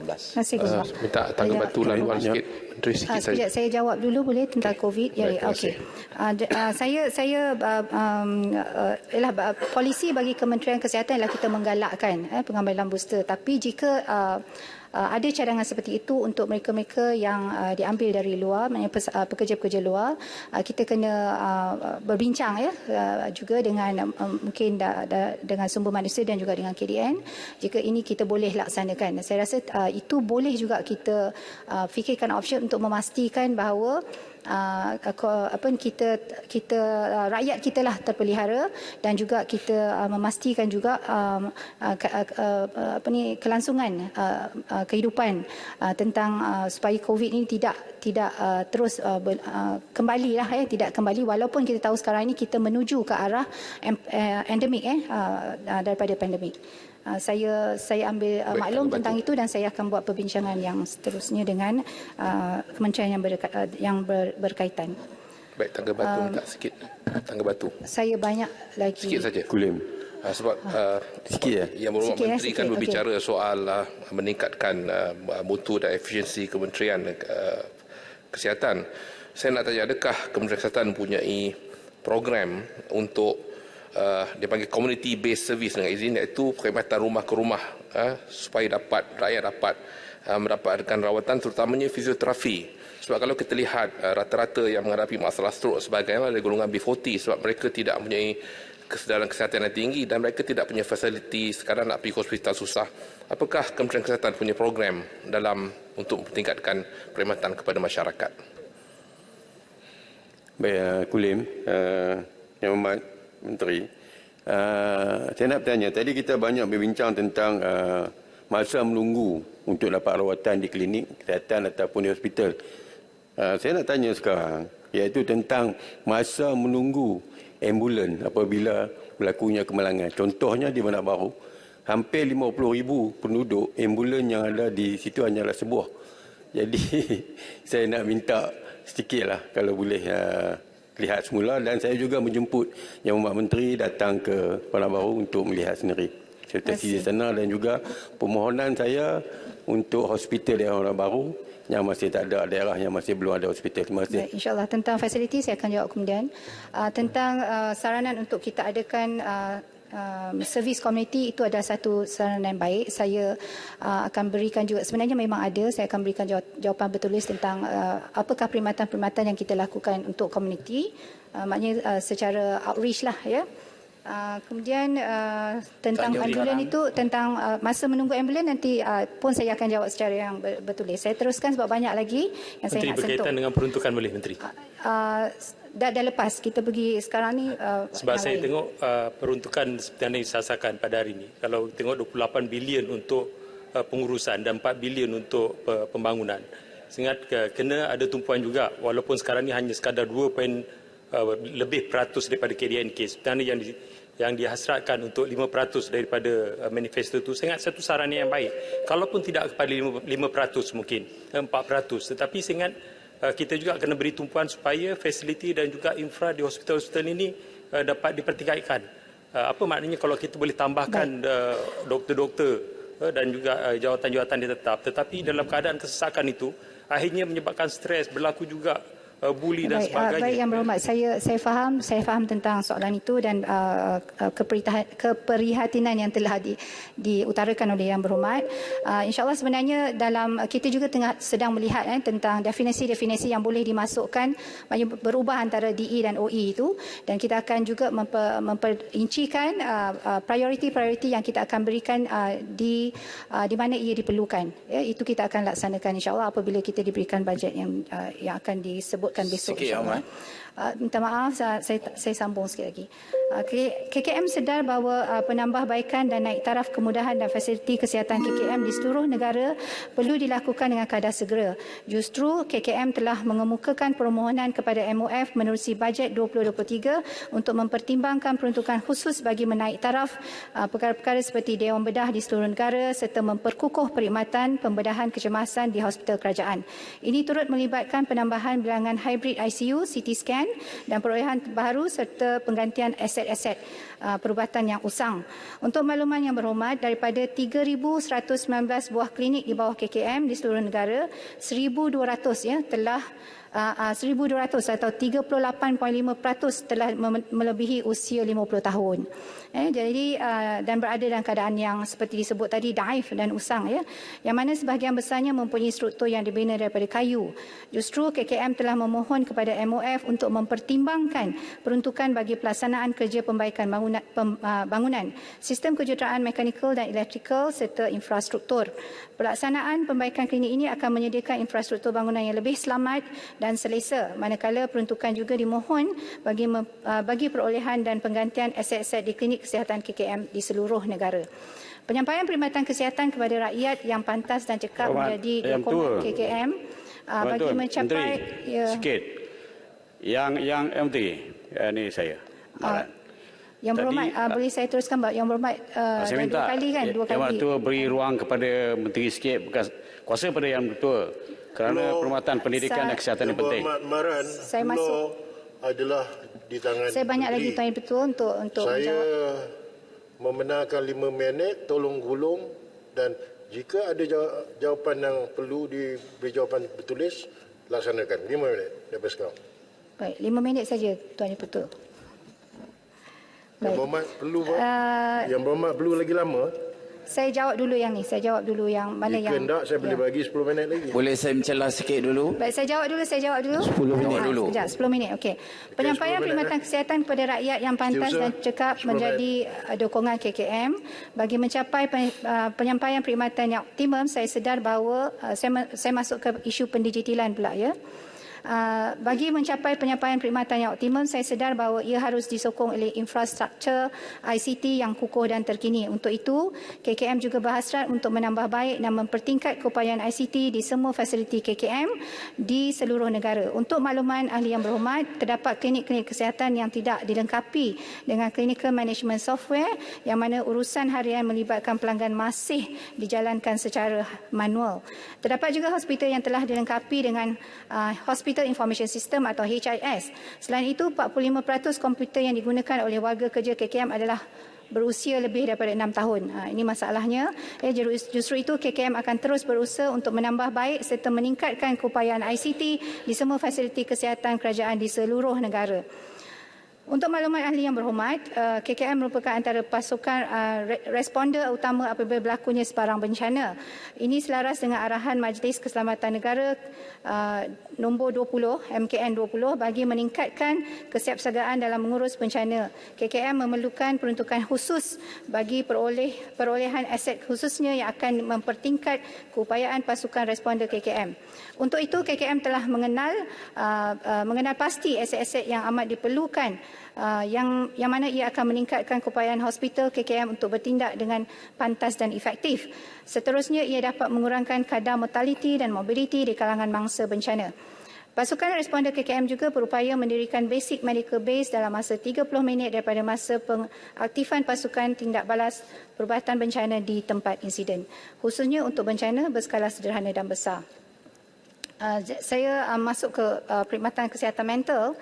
Minta tanggapan tu laluan sikit. Menteri sikit saja. Saya jawab dulu boleh tentang COVID. Okey. Polisi bagi Kementerian Kesihatan ialah kita menggalakkan pengambilan booster. Tapi jika ada cadangan seperti itu untuk mereka-mereka yang diambil dari luar, pekerja-pekerja luar, kita kena berbincang juga dengan mungkin dengan Sumber Manusia dan juga dengan KDN jika ini kita boleh laksanakan. Saya rasa itu boleh juga kita fikirkan opsi untuk memastikan bahawa kita rakyat kita lah terpelihara, dan juga kita memastikan juga kelangsungan kehidupan tentang supaya COVID ini tidak terus kembali lah tidak kembali, walaupun kita tahu sekarang ini kita menuju ke arah endemik daripada pandemik. Saya ambil maklum tentang itu dan saya akan buat perbincangan yang seterusnya dengan kementerian yang berkaitan. Baik, Tangga Batu minta sikit. Tangga Batu. Saya banyak lagi. Sikit saja. Kulim. Sebab Yang Berhormat Menteri kan berbicara soal meningkatkan mutu dan efisiensi Kementerian Kesihatan. Saya nak tanya, adakah Kementerian Kesihatan mempunyai program untuk dia panggil community based service dengan izin, iaitu perkhidmatan rumah ke rumah supaya rakyat dapat mendapatkan rawatan, terutamanya fisioterapi. Sebab kalau kita lihat rata-rata yang menghadapi masalah stroke sebagainya dari golongan B40, sebab mereka tidak mempunyai kesedaran kesihatan yang tinggi dan mereka tidak punya fasiliti, sekarang nak pergi hospital susah. Apakah Kementerian Kesihatan punya program untuk meningkatkan perkhidmatan kepada masyarakat? Baik, Kulim, Yang Berhormat Menteri, saya nak bertanya, tadi kita banyak berbincang tentang masa menunggu untuk dapat rawatan di klinik kesihatan ataupun di hospital. Saya nak tanya sekarang, iaitu tentang masa menunggu ambulan apabila berlakunya kemalangan. Contohnya di Bandar Baru, hampir 50,000 penduduk, ambulan yang ada di situ hanyalah sebuah. Jadi saya nak minta sedikitlah kalau boleh lihat semula, dan saya juga menjemput Yang Berhormat Menteri datang ke Bandar Baru untuk melihat sendiri situasi di sana, dan juga permohonan saya untuk hospital di Bandar Baru yang masih tak ada, daerah yang masih belum ada hospital. Terima kasih. Baik, InsyaAllah tentang fasiliti saya akan jawab kemudian. Tentang saranan untuk kita adakan servis komuniti, itu adalah satu saranan yang baik. Saya akan berikan juga, sebenarnya memang ada, saya akan berikan jawapan bertulis tentang apakah perkhidmatan-perkhidmatan yang kita lakukan untuk komuniti, maknanya secara outreach lah ya. Kemudian tentang ambulan itu, tentang masa menunggu ambulan, nanti pun saya akan jawab secara yang bertulis. Saya teruskan sebab banyak lagi yang Menteri saya nak sentuh. berkaitan dengan peruntukan boleh Menteri? Dah lepas, kita pergi sekarang ni. Sebab saya tengok peruntukan seperti yang disasakan pada hari ini. Kalau tengok 28 bilion untuk pengurusan dan 4 bilion untuk pembangunan. Ingat kena ada tumpuan juga, walaupun sekarang ni hanya sekadar 2% lebih peratus daripada KDNK. Sebenarnya yang dihasratkan untuk 5% daripada manifesto itu, saya ingat satu saranan yang baik. Kalaupun tidak kepada 5% mungkin 4%, tetapi saya ingat kita juga kena beri tumpuan supaya fasiliti dan juga infra di hospital-hospital ini dapat dipertingkatkan. Apa maknanya kalau kita boleh tambahkan doktor-doktor dan juga jawatan-jawatan ditetap, tetapi dalam keadaan kesesakan itu akhirnya menyebabkan stres, berlaku juga buli dan sebagainya. Baik, Yang Berhormat, saya faham tentang soalan itu dan keprihatinan yang telah diutarakan oleh Yang Berhormat. InsyaAllah sebenarnya kita juga sedang melihat tentang definisi-definisi yang boleh dimasukkan, berubah antara DE dan OE itu, dan kita akan juga memperincikan prioriti-prioriti yang kita akan berikan di mana ia diperlukan. Ya, itu kita akan laksanakan insyaAllah apabila kita diberikan bajet yang akan disebut besok. Minta maaf, saya sambung sikit lagi. KKM sedar bahawa penambahbaikan dan naik taraf kemudahan dan fasiliti kesihatan KKM di seluruh negara perlu dilakukan dengan kadar segera. Justru KKM telah mengemukakan permohonan kepada MOF menerusi bajet 2023 untuk mempertimbangkan peruntukan khusus bagi menaik taraf perkara-perkara seperti Dewan Bedah di seluruh negara serta memperkukuh perkhidmatan pembedahan kecemasan di hospital kerajaan. Ini turut melibatkan penambahan bilangan hybrid ICU, CT scan dan perolehan baru serta penggantian aset-aset perubatan yang usang. Untuk makluman Yang Berhormat, daripada 3,119 buah klinik di bawah KKM di seluruh negara, 1,200 telah 1,200 atau 38.5% telah melebihi usia 50 tahun. Jadi dan berada dalam keadaan yang seperti disebut tadi daif dan usang, yang mana sebahagian besarnya mempunyai struktur yang dibina daripada kayu. Justru KKM telah memohon kepada MOF untuk mempertimbangkan peruntukan bagi pelaksanaan kerja pembaikan bangunan, sistem kejuruteraan mekanikal dan elektrikal serta infrastruktur. Pelaksanaan pembaikan klinik ini akan menyediakan infrastruktur bangunan yang lebih selamat dan selesa, manakala peruntukan juga dimohon bagi perolehan dan penggantian aset-aset di klinik kesihatan KKM di seluruh negara. Penyampaian perkhidmatan kesihatan kepada rakyat yang pantas dan cekap menjadi dokumen KKM bagi mencapai sikit. Yang MT, ini saya. Yang berhormat, boleh saya teruskan, Yang berhormat, saya minta dua kali kan? Dua kali. Yang Ketua beri ruang kepada Menteri sikit, kuasa pada Yang Ketua. Kerana perkhidmatan pendidikan dan kesihatan yang penting. Maran, saya masuk adalah di tangan saya banyak lagi Tuan Yang Betul untuk saya menjawab. Membenarkan 5 minit, tolong gulung, dan jika ada jawapan yang perlu diberi jawapan bertulis, laksanakan. 5 minit daripada sekarang. Baik, 5 minit saja Tuan Yang Betul. Yang berhormat perlu yang berhormat perlu lagi lama. Saya jawab dulu yang ni. Saya jawab dulu yang mana jika yang... tidak, saya boleh bagi 10 minit lagi. Boleh saya mencelah sikit dulu? Baik, saya jawab dulu. 10 minit dulu. Sekejap, 10 minit. Okey. Penyampaian perkhidmatan kesihatan kepada rakyat yang pantas dan cekap menjadi dukungan KKM. Bagi mencapai penyampaian perkhidmatan yang optimum, saya sedar bahawa saya masuk ke isu pendigitalan pula ya. Bagi mencapai penyampaian perkhidmatan yang optimum, saya sedar bahawa ia harus disokong oleh infrastruktur ICT yang kukuh dan terkini. Untuk itu, KKM juga berhasrat untuk menambah baik dan mempertingkat keupayaan ICT di semua fasiliti KKM di seluruh negara. Untuk makluman ahli yang berhormat, terdapat klinik-klinik kesihatan yang tidak dilengkapi dengan clinical management software yang mana urusan harian melibatkan pelanggan masih dijalankan secara manual. Terdapat juga hospital yang telah dilengkapi dengan Hospital Information System atau HIS. Selain itu, 45% komputer yang digunakan oleh warga kerja KKM adalah berusia lebih daripada 6 tahun. Ini masalahnya. Justru itu KKM akan terus berusaha untuk menambah baik serta meningkatkan keupayaan ICT di semua fasiliti kesihatan kerajaan di seluruh negara. Untuk maklumat ahli yang berhormat, KKM merupakan antara pasukan responder utama apabila berlakunya sebarang bencana. Ini selaras dengan arahan Majlis Keselamatan Negara nombor 20, MKN 20 bagi meningkatkan kesiapsiagaan dalam mengurus bencana. KKM memerlukan peruntukan khusus bagi perolehan aset khususnya yang akan mempertingkat keupayaan pasukan responder KKM. Untuk itu, KKM telah mengenal pasti aset-aset yang amat diperlukan yang mana ia akan meningkatkan keupayaan hospital KKM untuk bertindak dengan pantas dan efektif. Seterusnya, ia dapat mengurangkan kadar mortaliti dan mobiliti di kalangan mangsa bencana. Pasukan responder KKM juga berupaya mendirikan basic medical base dalam masa 30 minit daripada masa pengaktifan pasukan tindak balas perubatan bencana di tempat insiden, khususnya untuk bencana berskala sederhana dan besar. Saya masuk ke perkhidmatan kesihatan mental.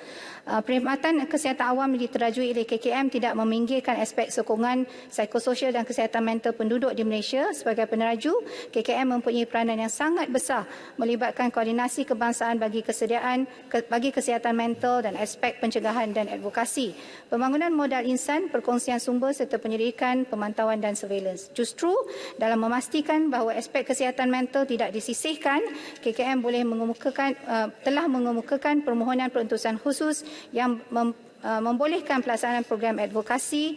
Perkhidmatan kesihatan awam diterajui oleh KKM tidak meminggirkan aspek sokongan psikososial dan kesihatan mental penduduk di Malaysia. Sebagai peneraju, KKM mempunyai peranan yang sangat besar melibatkan koordinasi kebangsaan bagi kesihatan mental dan aspek pencegahan dan advokasi, pembangunan modal insan, perkongsian sumber serta penyelidikan, pemantauan dan surveillance. Justru dalam memastikan bahawa aspek kesihatan mental tidak disisihkan, KKM telah mengemukakan permohonan peruntusan khusus yang membolehkan pelaksanaan program advokasi,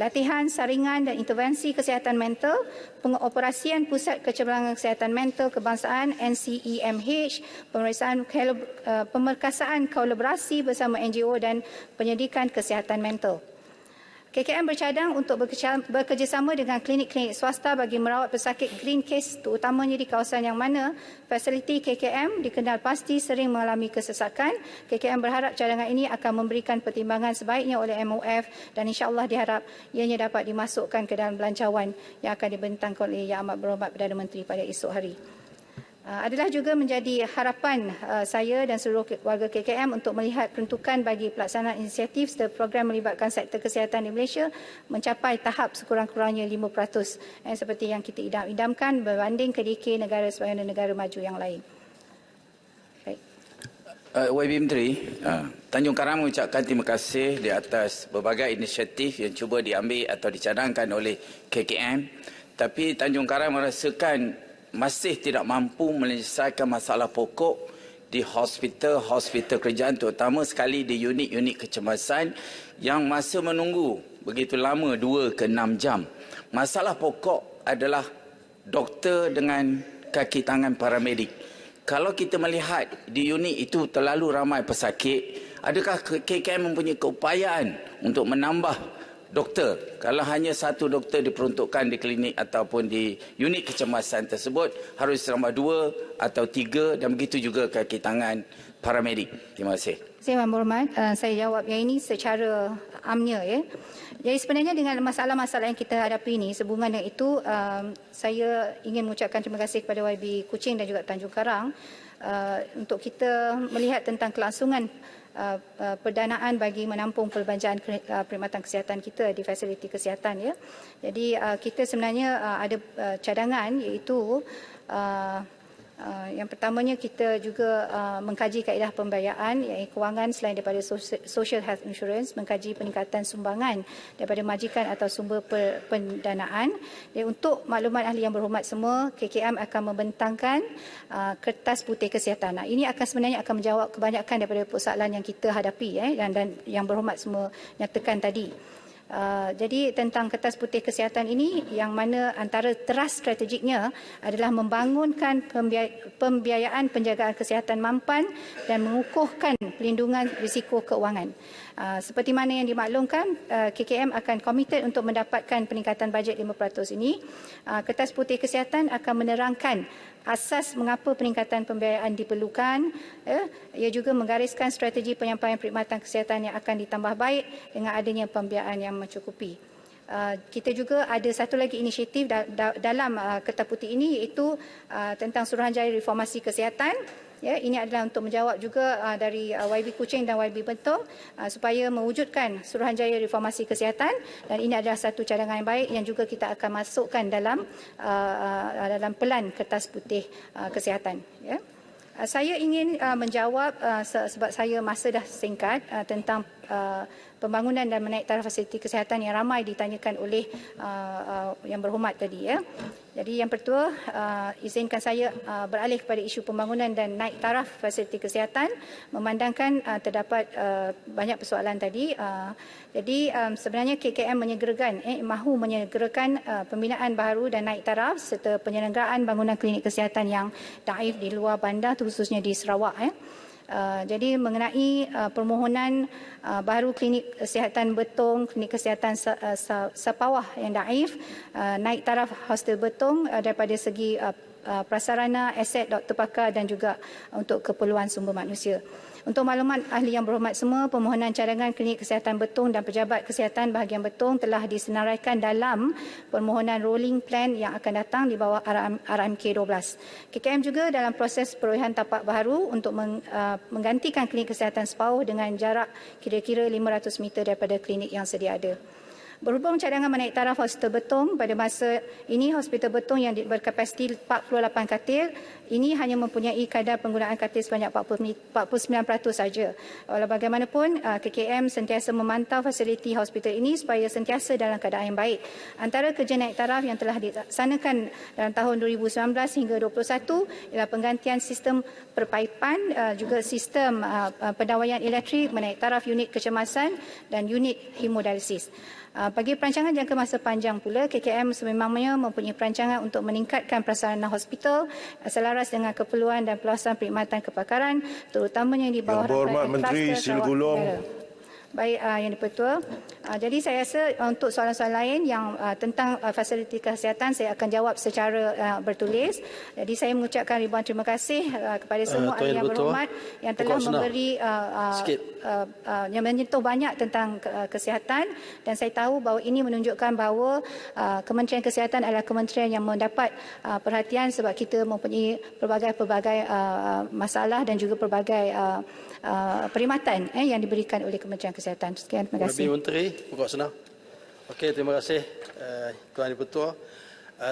latihan, saringan dan intervensi kesihatan mental, pengoperasian Pusat Kecemerlangan Kesihatan Mental Kebangsaan NCEMH, pemerkasaan kolaborasi bersama NGO dan penyelidikan kesihatan mental. KKM bercadang untuk bekerjasama dengan klinik-klinik swasta bagi merawat pesakit green case, terutamanya di kawasan yang mana fasiliti KKM dikenal pasti sering mengalami kesesakan. KKM berharap cadangan ini akan memberikan pertimbangan sebaiknya oleh MOF dan insya-Allah diharap ianya dapat dimasukkan ke dalam belanjawan yang akan dibentangkan oleh Yang Amat Berhormat Perdana Menteri pada esok hari. Adalah juga menjadi harapan saya dan seluruh warga KKM untuk melihat peruntukan bagi pelaksanaan inisiatif serta program melibatkan sektor kesihatan di Malaysia mencapai tahap sekurang-kurangnya 5% seperti yang kita idam-idamkan berbanding KDK negara sebagainya negara maju yang lain. YB Menteri, Tanjung Karang mengucapkan terima kasih di atas berbagai inisiatif yang cuba diambil atau dicadangkan oleh KKM, tapi Tanjung Karang merasakan masih tidak mampu menyelesaikan masalah pokok di hospital kerajaan, terutama sekali di unit-unit kecemasan yang masa menunggu begitu lama 2 ke 6 jam. Masalah pokok adalah doktor dengan kaki tangan paramedik. Kalau kita melihat di unit itu terlalu ramai pesakit, adakah KKM mempunyai keupayaan untuk menambah doktor? Kalau hanya satu doktor diperuntukkan di klinik ataupun di unit kecemasan tersebut, harus tambah 2 atau 3 dan begitu juga kaki tangan paramedik. Terima kasih. Saya Yang Berhormat, saya jawab yang ini secara amnya ya. Jadi sebenarnya dengan masalah-masalah yang kita hadapi ini, sehubungan dengan itu, saya ingin mengucapkan terima kasih kepada YB Kuching dan juga Tanjung Karang untuk kita melihat tentang kelangsungan perdanaan bagi menampung perbelanjaan perkhidmatan kesihatan kita di fasiliti kesihatan ya. Jadi kita sebenarnya ada cadangan iaitu yang pertamanya kita juga mengkaji kaedah pembiayaan iaitu kewangan selain daripada social health insurance, mengkaji peningkatan sumbangan daripada majikan atau sumber pendanaan. Dan untuk maklumat ahli yang berhormat semua, KKM akan membentangkan kertas putih kesihatan. Ini akan sebenarnya akan menjawab kebanyakan daripada persoalan yang kita hadapi dan yang berhormat semua nyatakan tadi. Jadi tentang kertas putih kesihatan ini yang mana antara teras strategiknya adalah membangunkan pembiayaan penjagaan kesihatan mampan dan mengukuhkan pelindungan risiko keuangan. Seperti mana yang dimaklumkan, KKM akan komited untuk mendapatkan peningkatan bajet 5% ini. Kertas putih kesihatan akan menerangkan asas mengapa peningkatan pembiayaan diperlukan. Ia juga menggariskan strategi penyampaian perkhidmatan kesihatan yang akan ditambah baik dengan adanya pembiayaan yang mencukupi. Kita juga ada satu lagi inisiatif dalam kertas putih ini iaitu tentang Suruhanjaya Reformasi Kesihatan. Ya, ini adalah untuk menjawab juga dari YB Kuching dan YB Bentong supaya mewujudkan Suruhanjaya Reformasi Kesihatan, dan ini adalah satu cadangan yang baik yang juga kita akan masukkan dalam pelan kertas putih kesihatan. Ya. Saya ingin menjawab sebab saya masa dah singkat tentang pembangunan dan menaik taraf fasiliti kesihatan yang ramai ditanyakan oleh yang berhormat tadi ya. Jadi yang pertama, izinkan saya beralih kepada isu pembangunan dan naik taraf fasiliti kesihatan memandangkan terdapat banyak persoalan tadi. Jadi sebenarnya KKM mahu menyegerakan pembinaan baru dan naik taraf serta penyelenggaraan bangunan klinik kesihatan yang daif di luar bandar, khususnya di Sarawak. Jadi mengenai permohonan baru klinik kesihatan Betong, klinik kesihatan Sapawah yang daif, naik taraf hostel Betong daripada segi prasarana, aset, doktor pakar dan juga untuk keperluan sumber manusia. Untuk maklumat ahli yang berhormat semua, permohonan cadangan klinik kesihatan Betong dan pejabat kesihatan bahagian Betong telah disenaraikan dalam permohonan rolling plan yang akan datang di bawah RMK 12. KKM juga dalam proses perolehan tapak baru untuk menggantikan klinik kesihatan Sepauh dengan jarak kira-kira 500 meter daripada klinik yang sedia ada. Berhubung cadangan menaik taraf Hospital Betong, pada masa ini Hospital Betong yang berkapasiti 48 katil, ini hanya mempunyai kadar penggunaan katil sebanyak 49% saja. Walau bagaimanapun, KKM sentiasa memantau fasiliti hospital ini supaya sentiasa dalam keadaan yang baik. Antara kerja naik taraf yang telah dilaksanakan dalam tahun 2019 hingga 2021 ialah penggantian sistem perpaipan, juga sistem pendawaian elektrik, menaik taraf unit kecemasan dan unit hemodialisis. Bagi perancangan jangka masa panjang pula, KKM sememangnya mempunyai perancangan untuk meningkatkan prasarana hospital selaras dengan keperluan dan pelaksanaan perkhidmatan kepakaran, terutamanya di bawah Yang Berhormat Menteri Silgulong. Baik, Yang di-Pertua. Jadi saya rasa untuk soalan-soalan lain yang tentang fasiliti kesihatan saya akan jawab secara bertulis. Jadi saya mengucapkan ribuan terima kasih kepada semua ahli yang berhormat yang telah memberi yang menyentuh banyak tentang kesihatan, dan saya tahu bahawa ini menunjukkan bahawa Kementerian Kesihatan adalah kementerian yang mendapat perhatian sebab kita mempunyai pelbagai masalah dan juga pelbagai perkhidmatan yang diberikan oleh Kementerian Kesihatan. Sekian, terima kasih. Habib Menteri, pokok senang. Okey, terima kasih Tuan Di-Pertua.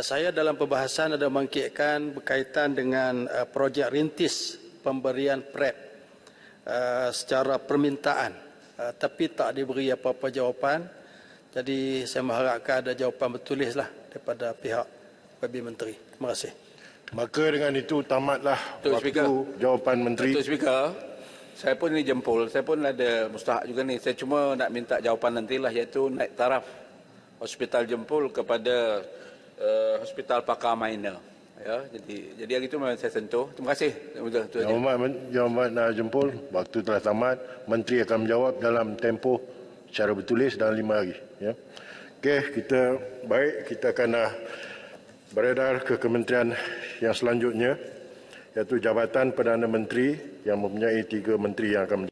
Saya dalam perbahasan ada membangkitkan berkaitan dengan projek rintis pemberian PrEP secara permintaan, tapi tak diberi apa-apa jawapan. Jadi saya mengharapkan ada jawapan bertulislah daripada pihak Habib Menteri. Terima kasih. Maka dengan itu tamatlah waktu jawapan Menteri. Betul, Speaker. Saya pun ni jempol, saya pun ada mustahak juga ni. Saya cuma nak minta jawapan nantilah, iaitu naik taraf hospital Jempol kepada hospital Pakar Minor. Ya, jadi yang itu memang saya sentuh. Terima kasih. Jawapan Jempol, waktu telah tamat. Menteri akan menjawab dalam tempoh secara bertulis dalam 5 hari. Ya. Okey, kita akan beredar ke kementerian yang selanjutnya, iaitu Jabatan Perdana Menteri yang mempunyai 3 menteri yang akan